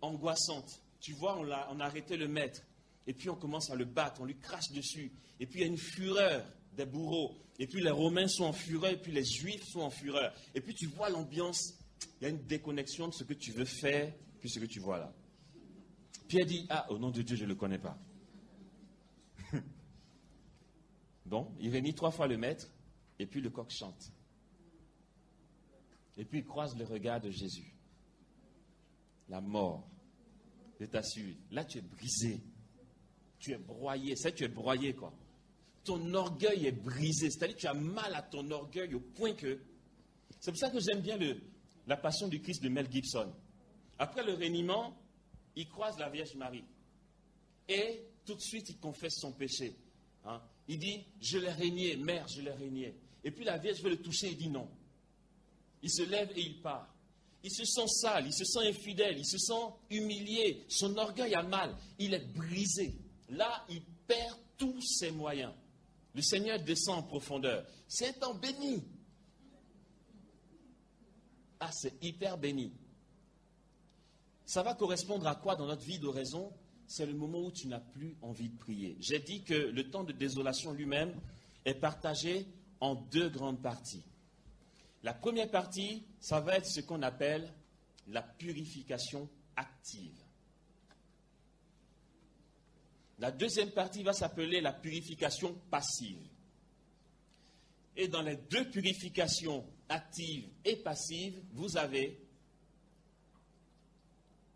angoissante. Tu vois, on a arrêté le maître. Et puis on commence à le battre, on lui crache dessus. Et puis il y a une fureur des bourreaux. Et puis les Romains sont en fureur, et puis les Juifs sont en fureur. Et puis tu vois l'ambiance, il y a une déconnexion de ce que tu veux faire, puis ce que tu vois là. Pierre dit, ah, au nom de Dieu, je ne le connais pas. Bon, il réunit 3 fois le maître, et puis le coq chante. Et puis il croise le regard de Jésus. La mort, je t'assure, là tu es brisé, tu es broyé, c'est tu es broyé quoi. Ton orgueil est brisé, c'est-à-dire que tu as mal à ton orgueil au point que... C'est pour ça que j'aime bien la Passion du Christ de Mel Gibson. Après le reniement, il croise la Vierge Marie. Et tout de suite, il confesse son péché. Hein. Il dit, je l'ai régné, mère, je l'ai régné. Et puis la Vierge veut le toucher, il dit non. Il se lève et il part. Il se sent sale, il se sent infidèle, il se sent humilié. Son orgueil a mal, il est brisé. Là, il perd tous ses moyens. Le Seigneur descend en profondeur. C'est un temps béni. Ah, c'est hyper béni. Ça va correspondre à quoi dans notre vie d'oraison? C'est le moment où tu n'as plus envie de prier. J'ai dit que le temps de désolation lui-même est partagé en 2 grandes parties. La première partie, ça va être ce qu'on appelle la purification active. La deuxième partie va s'appeler la purification passive. Et dans les 2 purifications actives et passives, vous avez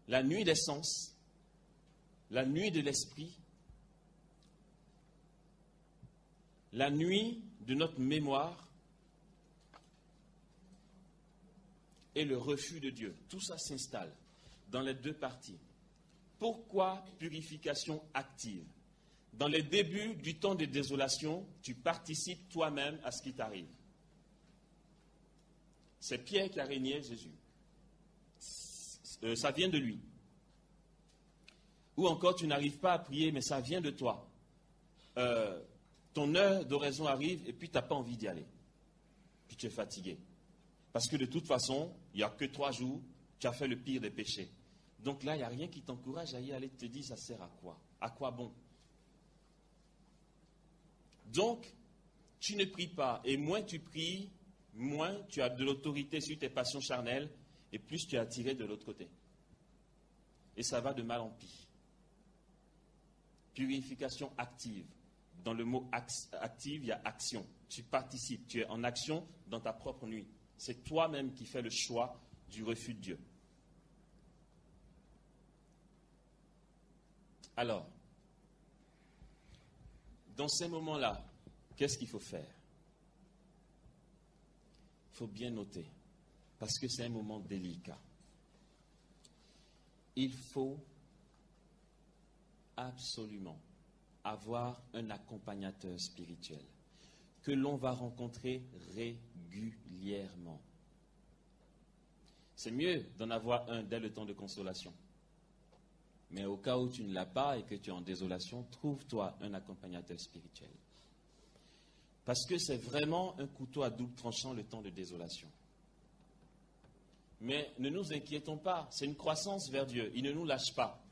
la nuit des sens, la nuit de l'esprit, la nuit de notre mémoire et le refus de Dieu. Tout ça s'installe dans les 2 parties. Pourquoi purification active? Dans les débuts du temps de désolation, tu participes toi-même à ce qui t'arrive. C'est Pierre qui a régné Jésus. Ça vient de lui. Ou encore, tu n'arrives pas à prier, mais ça vient de toi. Ton heure d'oraison arrive et puis tu n'as pas envie d'y aller. Puis tu es fatigué. Parce que de toute façon, il n'y a que 3 jours, tu as fait le pire des péchés. Donc là, il n'y a rien qui t'encourage à y aller, te dire, ça sert à quoi? À quoi bon? Donc, tu ne pries pas. Et moins tu pries, moins tu as de l'autorité sur tes passions charnelles, et plus tu es attiré de l'autre côté. Et ça va de mal en pis. Purification active. Dans le mot active, il y a action. Tu participes, tu es en action dans ta propre nuit. C'est toi-même qui fais le choix du refus de Dieu. Alors, dans ces moments-là, qu'est-ce qu'il faut faire? Il faut bien noter, parce que c'est un moment délicat. Il faut absolument avoir un accompagnateur spirituel. que l'on va rencontrer régulièrement. C'est mieux d'en avoir un dès le temps de consolation. Mais au cas où tu ne l'as pas et que tu es en désolation, trouve-toi un accompagnateur spirituel. Parce que c'est vraiment un couteau à double tranchant le temps de désolation. Mais ne nous inquiétons pas, c'est une croissance vers Dieu. Il ne nous lâche pas.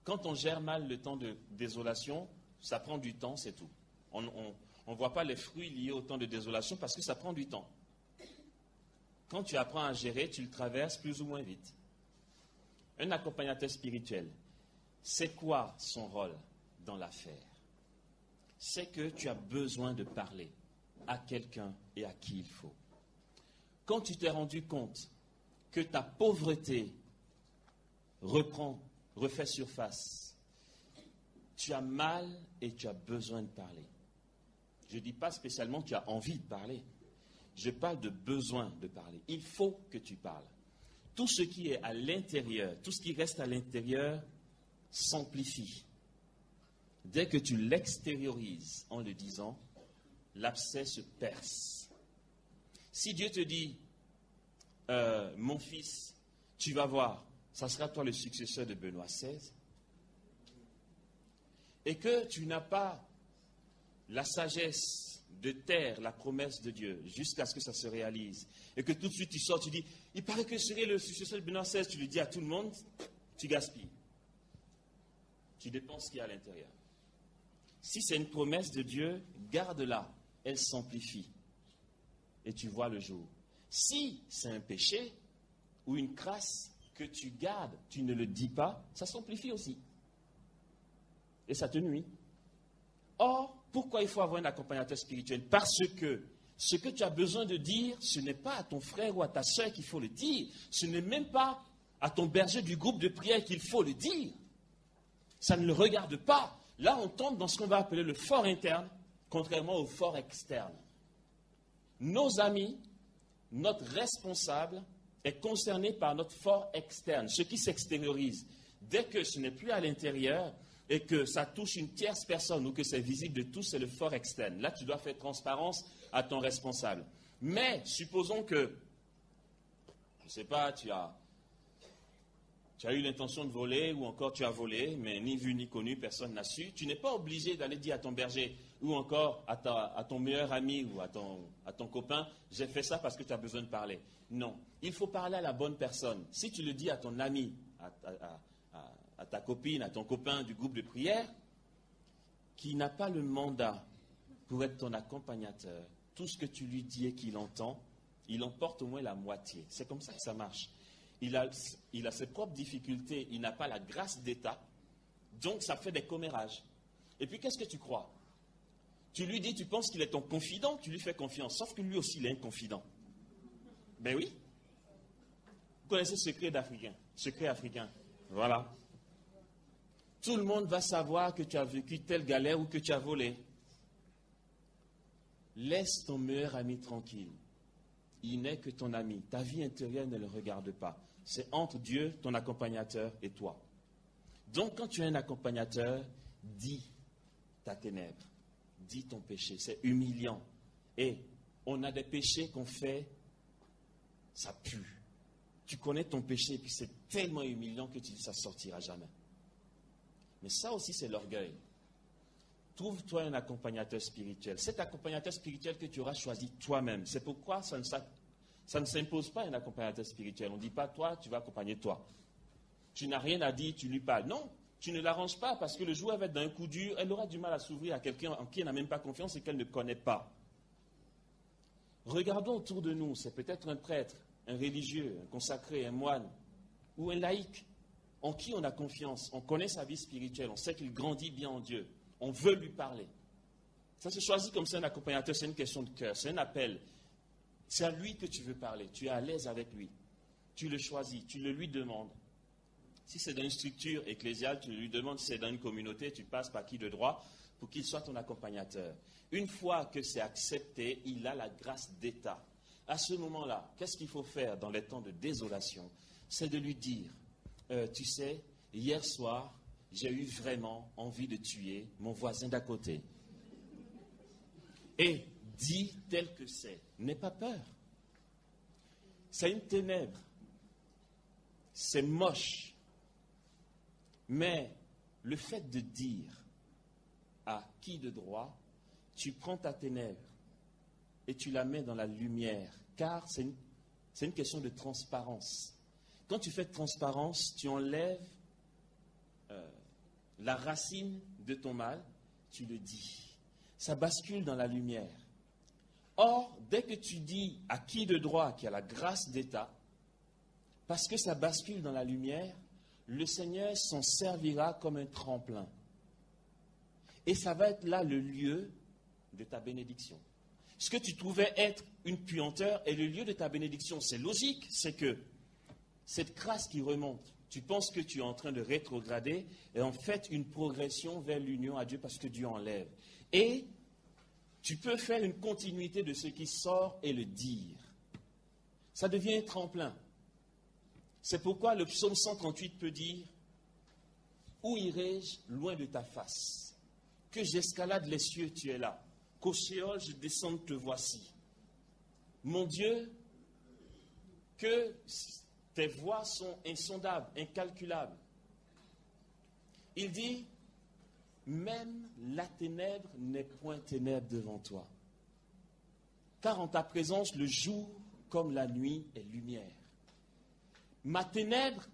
Quand on gère mal le temps de désolation, ça prend du temps, c'est tout. On ne voit pas les fruits liés au temps de désolation parce que ça prend du temps. Quand tu apprends à gérer, tu le traverses plus ou moins vite. Un accompagnateur spirituel, c'est quoi son rôle dans l'affaire? C'est que tu as besoin de parler à quelqu'un et à qui il faut. Quand tu t'es rendu compte que ta pauvreté refait surface, tu as mal et tu as besoin de parler. Je ne dis pas spécialement que tu as envie de parler. Je parle de besoin de parler. Il faut que tu parles. Tout ce qui est à l'intérieur, tout ce qui reste à l'intérieur s'amplifie. Dès que tu l'extériorises en le disant, l'abcès se perce. Si Dieu te dit, mon fils, tu vas voir, ça sera toi le successeur de Benoît XVI, et que tu n'as pas la sagesse de taire la promesse de Dieu jusqu'à ce que ça se réalise, et que tout de suite tu sors, tu dis, il paraît que je serai le successeur de Benoît XVI, tu le dis à tout le monde, tu gaspilles. Tu dépenses ce qu'il y a à l'intérieur. Si c'est une promesse de Dieu, garde-la, elle s'amplifie, et tu vois le jour. Si c'est un péché ou une crasse que tu gardes, tu ne le dis pas, ça s'amplifie aussi. Et ça te nuit. Or, pourquoi il faut avoir un accompagnateur spirituel? Parce que ce que tu as besoin de dire, ce n'est pas à ton frère ou à ta soeur qu'il faut le dire. Ce n'est même pas à ton berger du groupe de prière qu'il faut le dire. Ça ne le regarde pas. Là, on tombe dans ce qu'on va appeler le fort interne, contrairement au fort externe. Nos amis, notre responsable est concerné par notre fort externe, ce qui s'extériorise. Dès que ce n'est plus à l'intérieur et que ça touche une tierce personne ou que c'est visible de tous, c'est le fort externe. Là, tu dois faire transparence à ton responsable. Mais supposons que, je ne sais pas, tu as eu l'intention de voler ou encore tu as volé, mais ni vu ni connu, personne n'a su. Tu n'es pas obligé d'aller dire à ton berger ou encore à ton meilleur ami ou à ton copain, j'ai fait ça parce que tu as besoin de parler. Non, il faut parler à la bonne personne. Si tu le dis à ton ami, à ta copine, à ton copain du groupe de prière, qui n'a pas le mandat pour être ton accompagnateur, tout ce que tu lui dis et qu'il entend, il en porte au moins la moitié. C'est comme ça que ça marche. Il a ses propres difficultés, il n'a pas la grâce d'État, donc ça fait des commérages. Et puis qu'est-ce que tu crois? Tu lui dis, tu penses qu'il est ton confident, tu lui fais confiance, sauf que lui aussi il est un confident. Ben oui. Vous connaissez le secret africain. Voilà. Tout le monde va savoir que tu as vécu telle galère ou que tu as volé. Laisse ton meilleur ami tranquille. Il n'est que ton ami. Ta vie intérieure ne le regarde pas. C'est entre Dieu, ton accompagnateur, et toi. Donc, quand tu es un accompagnateur, dis ta ténèbre. Dis ton péché. C'est humiliant. Et on a des péchés qu'on fait, ça pue. Tu connais ton péché et puis c'est tellement humiliant que tu dis ça ne sortira jamais. Mais ça aussi, c'est l'orgueil. Trouve-toi un accompagnateur spirituel. Cet accompagnateur spirituel que tu auras choisi toi-même. C'est pourquoi ça ne s'impose pas un accompagnateur spirituel. On ne dit pas, toi, tu vas accompagner toi. Tu n'as rien à dire, tu lui parles. Non, tu ne l'arranges pas parce que le jour où elle va être d'un coup dur, elle aura du mal à s'ouvrir à quelqu'un en qui elle n'a même pas confiance et qu'elle ne connaît pas. Regardons autour de nous. C'est peut-être un prêtre, un religieux, un consacré, un moine ou un laïc en qui on a confiance. On connaît sa vie spirituelle. On sait qu'il grandit bien en Dieu. On veut lui parler. Ça se choisit comme ça un accompagnateur, c'est une question de cœur, c'est un appel. C'est à lui que tu veux parler, tu es à l'aise avec lui. Tu le choisis, tu le lui demandes. Si c'est dans une structure ecclésiale, tu lui demandes, si c'est dans une communauté, tu passes par qui de droit pour qu'il soit ton accompagnateur. Une fois que c'est accepté, il a la grâce d'État. À ce moment-là, qu'est-ce qu'il faut faire dans les temps de désolation? C'est de lui dire, tu sais, hier soir, j'ai eu vraiment envie de tuer mon voisin d'à côté. Et dit tel que c'est. N'aie pas peur. C'est une ténèbre. C'est moche. Mais le fait de dire à qui de droit, tu prends ta ténèbre et tu la mets dans la lumière, car c'est une question de transparence. Quand tu fais de transparence, tu enlèves la racine de ton mal, tu le dis. Ça bascule dans la lumière. Or, dès que tu dis à qui de droit qui a la grâce d'État, parce que ça bascule dans la lumière, le Seigneur s'en servira comme un tremplin. Et ça va être là le lieu de ta bénédiction. Ce que tu trouvais être une puanteur est le lieu de ta bénédiction. C'est logique, c'est que cette grâce qui remonte, tu penses que tu es en train de rétrograder, est en fait une progression vers l'union à Dieu parce que Dieu enlève. Et tu peux faire une continuité de ce qui sort et le dire. Ça devient un tremplin. C'est pourquoi le psaume 138 peut dire « Où irai-je loin de ta face? Que j'escalade les cieux, tu es là. Qu'au Sheol, je descende, te voici. Mon Dieu, que tes voies sont insondables, incalculables. » Il dit « Même la ténèbre n'est point ténèbre devant toi. Car en ta présence, le jour comme la nuit est lumière. Ma ténèbre,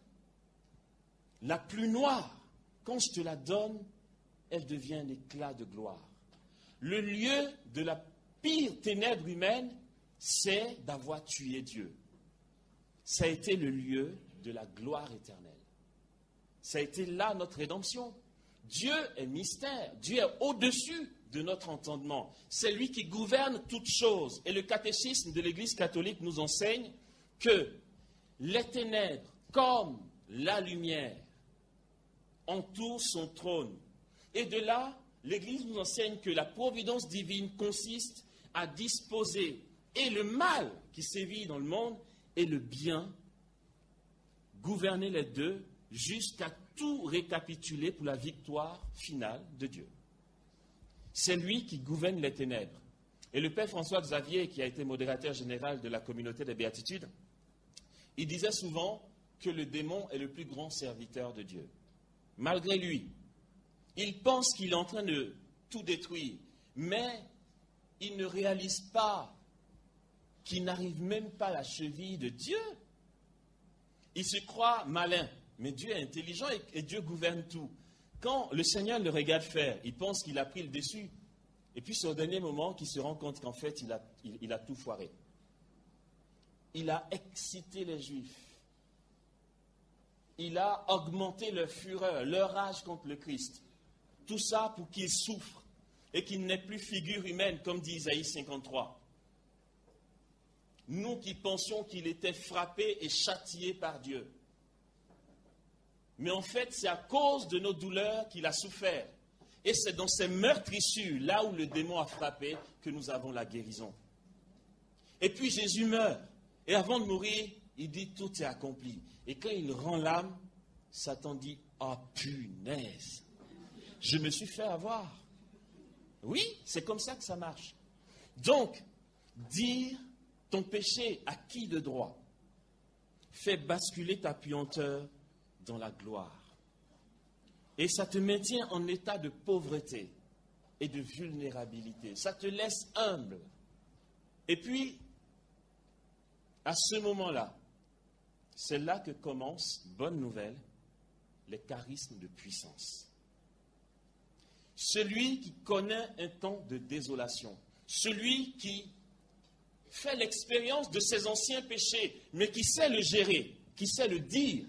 la plus noire, quand je te la donne, elle devient un éclat de gloire. Le lieu de la pire ténèbre humaine, c'est d'avoir tué Dieu. Ça a été le lieu de la gloire éternelle. Ça a été là notre rédemption. Dieu est mystère. Dieu est au-dessus de notre entendement. C'est lui qui gouverne toutes choses. Et le catéchisme de l'Église catholique nous enseigne que les ténèbres, comme la lumière, entourent son trône. Et de là, l'Église nous enseigne que la providence divine consiste à disposer et le mal qui sévit dans le monde et le bien, gouverner les deux jusqu'à tout récapituler pour la victoire finale de Dieu. C'est lui qui gouverne les ténèbres. Et le Père François Xavier, qui a été modérateur général de la communauté des béatitudes, il disait souvent que le démon est le plus grand serviteur de Dieu. Malgré lui, il pense qu'il est en train de tout détruire, mais il ne réalise pas qu'il n'arrive même pas à la cheville de Dieu. Il se croit malin, mais Dieu est intelligent et Dieu gouverne tout. Quand le Seigneur le regarde faire, il pense qu'il a pris le dessus. Et puis c'est au dernier moment qu'il se rend compte qu'en fait, il a tout foiré. Il a excité les Juifs. Il a augmenté leur fureur, leur rage contre le Christ. Tout ça pour qu'ils souffrent et qu'ils n'aient plus figure humaine, comme dit Isaïe 53. Nous qui pensions qu'il était frappé et châtié par Dieu. Mais en fait, c'est à cause de nos douleurs qu'il a souffert. Et c'est dans ces meurtrissures, là où le démon a frappé, que nous avons la guérison. Et puis Jésus meurt. Et avant de mourir, il dit tout est accompli. Et quand il rend l'âme, Satan dit ah punaise, je me suis fait avoir. Oui, c'est comme ça que ça marche. Donc, dire ton péché à qui de droit fait basculer ta puanteur dans la gloire. Et ça te maintient en état de pauvreté et de vulnérabilité. Ça te laisse humble. Et puis, à ce moment-là, c'est là que commencent, bonne nouvelle, les charismes de puissance. Celui qui connaît un temps de désolation, celui qui fait l'expérience de ses anciens péchés, mais qui sait le gérer, qui sait le dire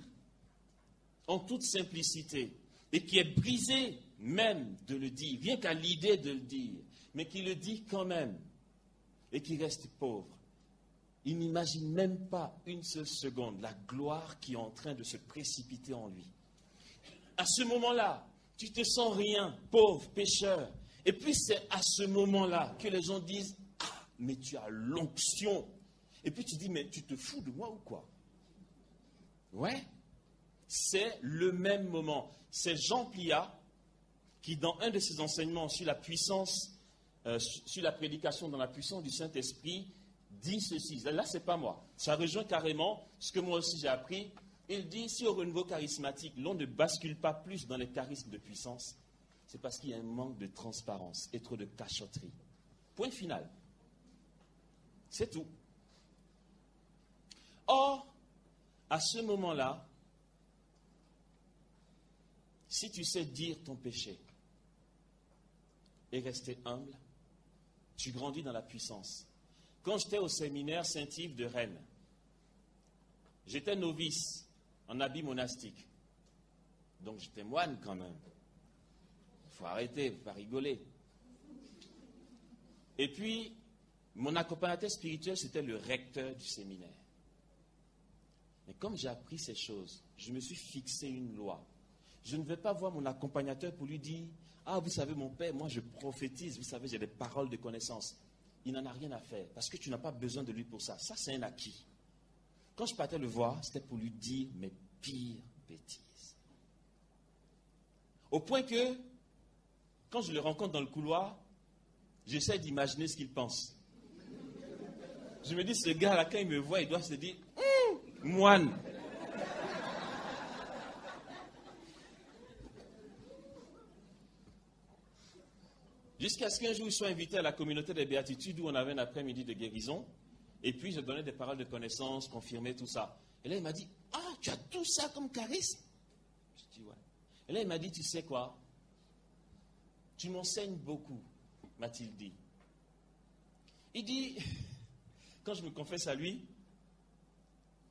en toute simplicité, et qui est brisé même de le dire, rien qu'à l'idée de le dire, mais qui le dit quand même, et qui reste pauvre. Il n'imagine même pas une seule seconde la gloire qui est en train de se précipiter en lui. À ce moment-là, tu te sens rien, pauvre, pécheur. Et puis c'est à ce moment-là que les gens disent « Ah, mais tu as l'onction ». Et puis tu dis « Mais tu te fous de moi ou quoi ?» Ouais, c'est le même moment. C'est Jean Pliat qui, dans un de ses enseignements sur la puissance sur la prédication dans la puissance du Saint-Esprit dit ceci. Là, ce n'est pas moi. Ça rejoint carrément ce que moi aussi j'ai appris. Il dit, si au renouveau charismatique, l'on ne bascule pas plus dans les charismes de puissance, c'est parce qu'il y a un manque de transparence et trop de cachotterie. Point final. C'est tout. Or, à ce moment-là, si tu sais dire ton péché et rester humble, tu grandis dans la puissance. Quand j'étais au séminaire Saint-Yves de Rennes, j'étais novice en habit monastique. Donc j'étais moine quand même. Il faut arrêter, il ne faut pas rigoler. Et puis, mon accompagnateur spirituel, c'était le recteur du séminaire. Mais comme j'ai appris ces choses, je me suis fixé une loi. Je ne vais pas voir mon accompagnateur pour lui dire « Ah, vous savez, mon père, moi je prophétise, vous savez, j'ai des paroles de connaissance. » Il n'en a rien à faire, parce que tu n'as pas besoin de lui pour ça. Ça, c'est un acquis. Quand je partais le voir, c'était pour lui dire mes pires bêtises. Au point que, quand je le rencontre dans le couloir, j'essaie d'imaginer ce qu'il pense. Je me dis, ce gars-là, quand il me voit, il doit se dire « moine !» Jusqu'à ce qu'un jour, il soit invité à la communauté des béatitudes où on avait un après-midi de guérison. Et puis, je donnais des paroles de connaissance, confirmais tout ça. Et là, il m'a dit, « Ah, tu as tout ça comme charisme ?» Je dis, « Ouais. » Et là, il m'a dit, « Tu sais quoi? Tu m'enseignes beaucoup, m'a-t-il dit. » Il dit, quand je me confesse à lui,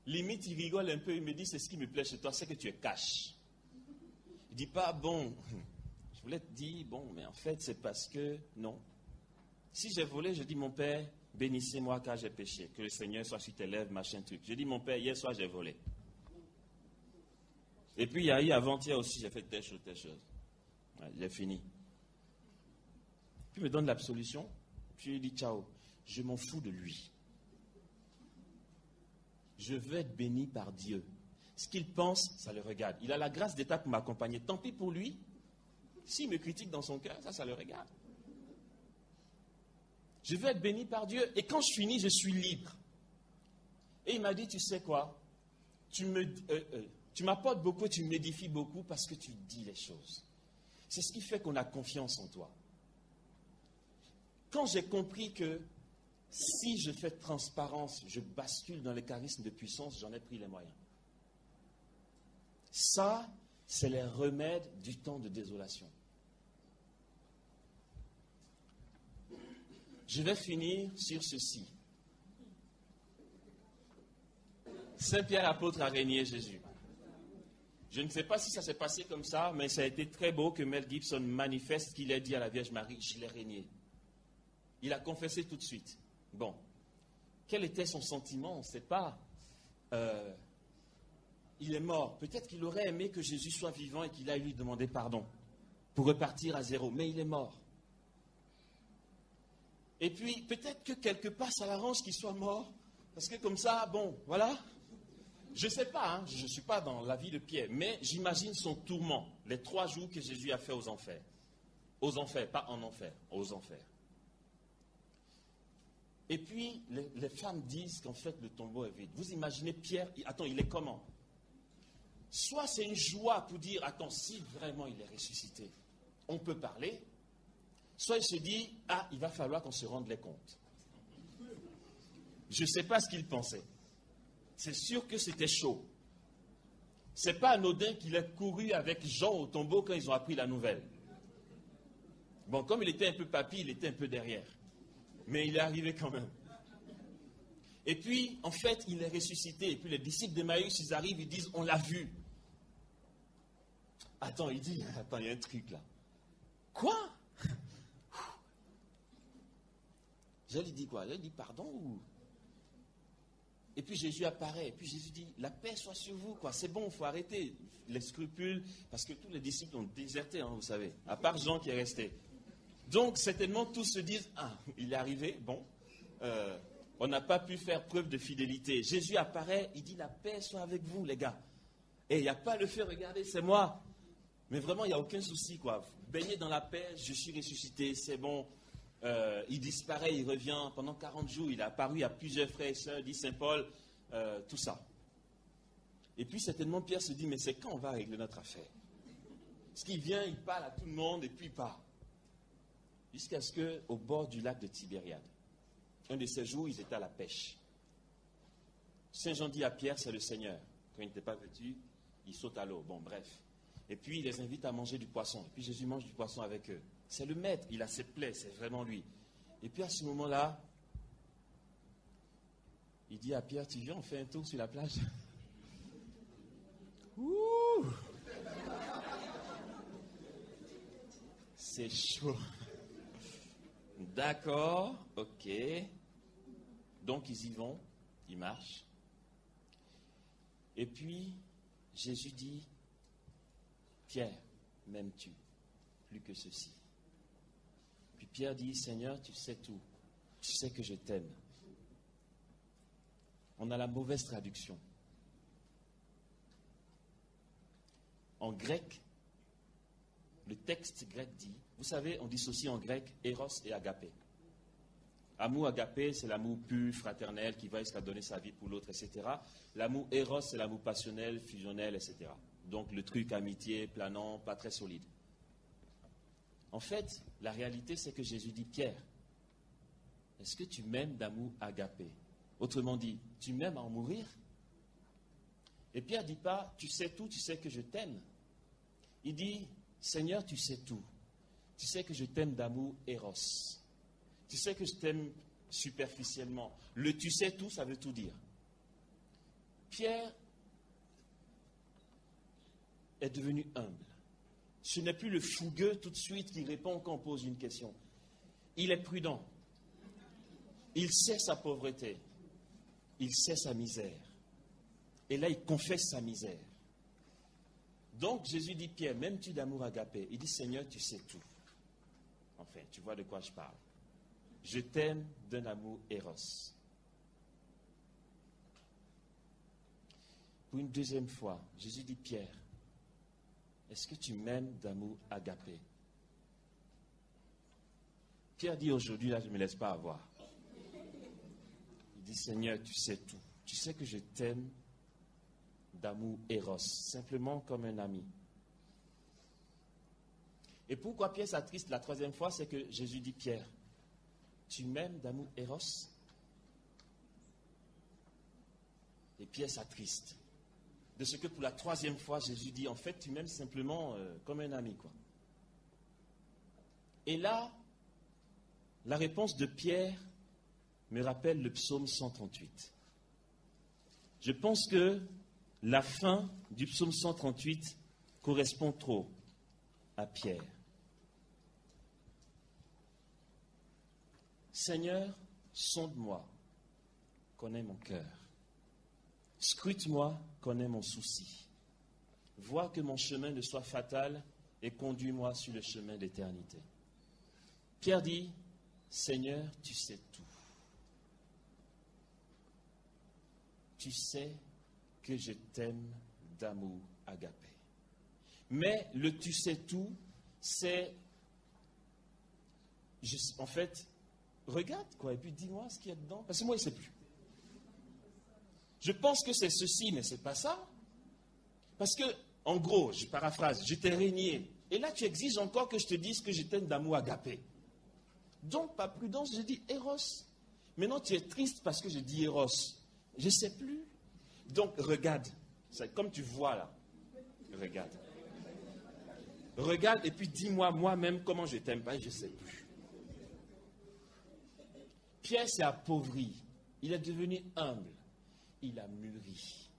limite, il rigole un peu, il me dit, « C'est ce qui me plaît chez toi, c'est que tu es cash. » Il dit pas, bon... Je voulais te dire, bon, mais en fait, c'est parce que, non. Si j'ai volé, je dis, mon père, bénissez-moi car j'ai péché. Que le Seigneur soit sur tes lèvres, machin truc. Je dis, mon père, hier soir, j'ai volé. Et puis, il y a eu avant-hier aussi, j'ai fait telle chose, telle chose. Ouais, j'ai fini. Puis, il me donne l'absolution. Puis, il dit, ciao, je m'en fous de lui. Je veux être béni par Dieu. Ce qu'il pense, ça le regarde. Il a la grâce d'État pour m'accompagner. Tant pis pour lui. S'il me critique dans son cœur, ça le regarde. Je veux être béni par Dieu. Et quand je finis, je suis libre. Et il m'a dit, tu sais quoi? Tu m'apportes beaucoup, tu m'édifies beaucoup parce que tu dis les choses. C'est ce qui fait qu'on a confiance en toi. Quand j'ai compris que si je fais transparence, je bascule dans les charismes de puissance, j'en ai pris les moyens. Ça, c'est les remèdes du temps de désolation. Je vais finir sur ceci. Saint Pierre apôtre a régné Jésus. Je ne sais pas si ça s'est passé comme ça, mais ça a été très beau que Mel Gibson manifeste ce qu'il a dit à la Vierge Marie, je l'ai régné. Il a confessé tout de suite. Bon, quel était son sentiment? On ne sait pas. Il est mort. Peut-être qu'il aurait aimé que Jésus soit vivant et qu'il aille lui demander pardon pour repartir à zéro. Mais il est mort. Et puis, peut-être que quelque part, ça l'arrange qu'il soit mort. Parce que comme ça, bon, voilà. Je ne sais pas, hein, je ne suis pas dans la vie de Pierre. Mais j'imagine son tourment. Les 3 jours que Jésus a fait aux enfers. Aux enfers, pas en enfer, aux enfers. Et puis, les femmes disent qu'en fait, le tombeau est vide. Vous imaginez Pierre, attends, il est comment? Soit c'est une joie pour dire, attends, si vraiment il est ressuscité, on peut parler. Soit il se dit, ah, il va falloir qu'on se rende les comptes. Je ne sais pas ce qu'il pensait. C'est sûr que c'était chaud. Ce n'est pas anodin qu'il ait couru avec Jean au tombeau quand ils ont appris la nouvelle. Bon, comme il était un peu papy, il était un peu derrière. Mais il est arrivé quand même. Et puis, en fait, il est ressuscité. Et puis les disciples d'Emmaüs, ils arrivent, ils disent, on l'a vu. Attends, il dit, attends, il y a un truc là. Quoi? Je lui dis quoi? Je lui dis pardon ou... Et puis Jésus apparaît. Et puis Jésus dit, la paix soit sur vous, quoi. C'est bon, il faut arrêter les scrupules. Parce que tous les disciples ont déserté, hein, vous savez. À part Jean qui est resté. Donc, certainement, tous se disent, ah, il est arrivé, bon. On n'a pas pu faire preuve de fidélité. Jésus apparaît, il dit, la paix soit avec vous, les gars. Et il n'y a pas le fait, regardez, c'est moi. Mais vraiment, il n'y a aucun souci, quoi. Baignez dans la paix, je suis ressuscité, c'est bon. il disparaît, il revient. Pendant 40 jours, il a apparu à plusieurs frères et sœurs, dit Saint Paul, tout ça. Et puis certainement Pierre se dit, mais c'est quand on va régler notre affaire? Parce qu'il vient, il parle à tout le monde et puis il part. Jusqu'à ce qu'au bord du lac de Tibériade, un de ces jours, ils étaient à la pêche. Saint Jean dit à Pierre, c'est le Seigneur. Quand il n'était pas vêtu, il saute à l'eau. Bon, bref. Et puis il les invite à manger du poisson. Et puis Jésus mange du poisson avec eux. C'est le maître, il a ses plaies, c'est vraiment lui. Et puis à ce moment-là, il dit à Pierre, tu viens, on fait un tour sur la plage? Ouh! C'est chaud. D'accord, ok. Donc ils y vont, ils marchent. Et puis Jésus dit, Pierre, m'aimes-tu plus que ceci? Puis Pierre dit, Seigneur, tu sais tout. Tu sais que je t'aime. On a la mauvaise traduction. En grec, le texte grec dit, vous savez, on dissocie en grec Eros et Agapé. Amour agapé, c'est l'amour pur, fraternel, qui va jusqu'à donner sa vie pour l'autre, etc. L'amour Eros, c'est l'amour passionnel, fusionnel, etc. Donc le truc amitié, planant, pas très solide. En fait, la réalité, c'est que Jésus dit, Pierre, est-ce que tu m'aimes d'amour agapé? Autrement dit, tu m'aimes à en mourir? Et Pierre ne dit pas, tu sais tout, tu sais que je t'aime. Il dit, Seigneur, tu sais tout. Tu sais que je t'aime d'amour Eros. Tu sais que je t'aime superficiellement. Le tu sais tout, ça veut tout dire. Pierre est devenu humble. Ce n'est plus le fougueux tout de suite qui répond quand on pose une question. Il est prudent. Il sait sa pauvreté. Il sait sa misère. Et là, il confesse sa misère. Donc, Jésus dit, Pierre, m'aimes-tu d'amour agapé? Il dit, Seigneur, tu sais tout. Enfin, tu vois de quoi je parle. Je t'aime d'un amour Eros. Pour une deuxième fois, Jésus dit, Pierre, est-ce que tu m'aimes d'amour agapé? Pierre dit, aujourd'hui, là, je ne me laisse pas avoir. Il dit, Seigneur, tu sais tout. Tu sais que je t'aime d'amour Eros, simplement comme un ami. Et pourquoi Pierre s'attriste la troisième fois, c'est que Jésus dit, Pierre, tu m'aimes d'amour Eros? Et Pierre s'attriste. De ce que pour la troisième fois, Jésus dit, en fait, tu m'aimes simplement comme un ami, quoi. Et là, la réponse de Pierre me rappelle le psaume 138. Je pense que la fin du psaume 138 correspond trop à Pierre. Seigneur, sonde-moi, connais mon cœur. Scrute-moi, connais mon souci. Vois que mon chemin ne soit fatal et conduis-moi sur le chemin d'éternité. Pierre dit, Seigneur, tu sais tout. Tu sais que je t'aime d'amour agapé. Mais le tu sais tout, c'est... en fait, regarde quoi, et puis dis-moi ce qu'il y a dedans. Parce que moi, je ne sais plus. Je pense que c'est ceci, mais ce n'est pas ça. Parce que, en gros, je paraphrase, je t'ai régné. Et là, tu exiges encore que je te dise que je t'aime d'amour agapé. Donc, par prudence, je dis Eros. Maintenant, tu es triste parce que je dis Eros. Je ne sais plus. Donc, regarde. C'est comme tu vois là. Regarde. Regarde et puis dis-moi moi-même comment je t'aime pas, je ne sais plus. Pierre s'est appauvri. Il est devenu humble. Il a mûri.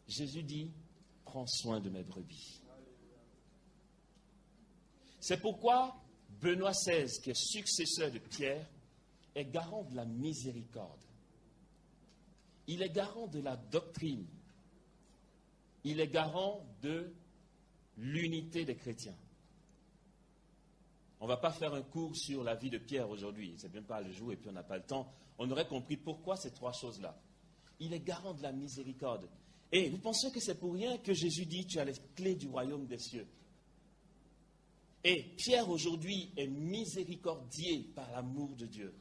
Jésus dit, prends soin de mes brebis. C'est pourquoi Benoît XVI, qui est successeur de Pierre, est garant de la miséricorde. Il est garant de la doctrine. Il est garant de l'unité des chrétiens. On ne va pas faire un cours sur la vie de Pierre aujourd'hui. C'est même pas le jour et puis on n'a pas le temps. On aurait compris pourquoi ces trois choses-là. Il est garant de la miséricorde. Et vous pensez que c'est pour rien que Jésus dit, tu as les clés du royaume des cieux. Et Pierre aujourd'hui est miséricordié par l'amour de Dieu.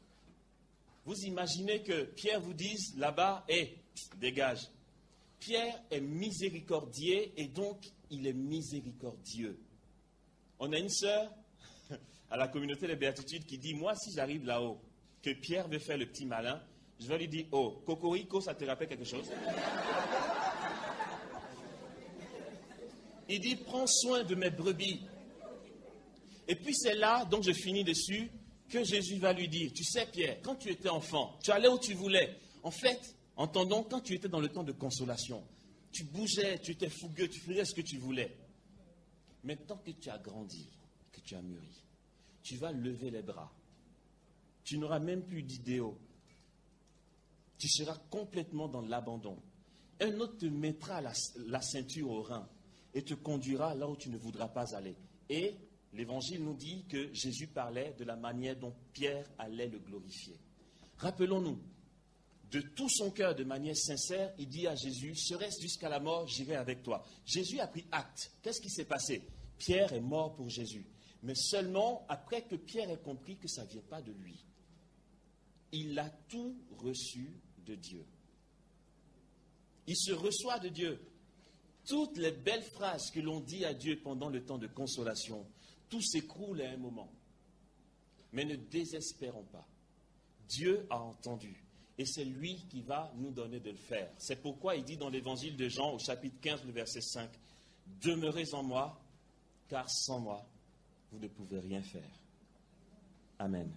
Vous imaginez que Pierre vous dise là-bas, dégage. Pierre est miséricordier et donc il est miséricordieux. On a une sœur à la communauté des béatitudes qui dit, moi si j'arrive là-haut, que Pierre veut faire le petit malin, je vais lui dire, oh, Cocorico, ça te rappelle quelque chose? Il dit, prends soin de mes brebis. Et puis c'est là, donc je finis dessus, que Jésus va lui dire, tu sais Pierre, quand tu étais enfant, tu allais où tu voulais. En fait, entendons, quand tu étais dans le temps de consolation, tu bougeais, tu étais fougueux, tu faisais ce que tu voulais. Maintenant que tu as grandi, que tu as mûri, tu vas lever les bras. Tu n'auras même plus d'idéaux. Tu seras complètement dans l'abandon. Un autre te mettra la ceinture au rein et te conduira là où tu ne voudras pas aller. Et l'Évangile nous dit que Jésus parlait de la manière dont Pierre allait le glorifier. Rappelons-nous, de tout son cœur, de manière sincère, il dit à Jésus, serait-ce jusqu'à la mort, j'irai avec toi. Jésus a pris acte. Qu'est-ce qui s'est passé? Pierre est mort pour Jésus. Mais seulement après que Pierre ait compris que ça ne vient pas de lui. Il a tout reçu de Dieu. Il se reçoit de Dieu. Toutes les belles phrases que l'on dit à Dieu pendant le temps de consolation, tout s'écroule à un moment. Mais ne désespérons pas. Dieu a entendu. Et c'est lui qui va nous donner de le faire. C'est pourquoi il dit dans l'évangile de Jean, au chapitre 15, le verset 5, « Demeurez en moi, car sans moi, vous ne pouvez rien faire. » Amen.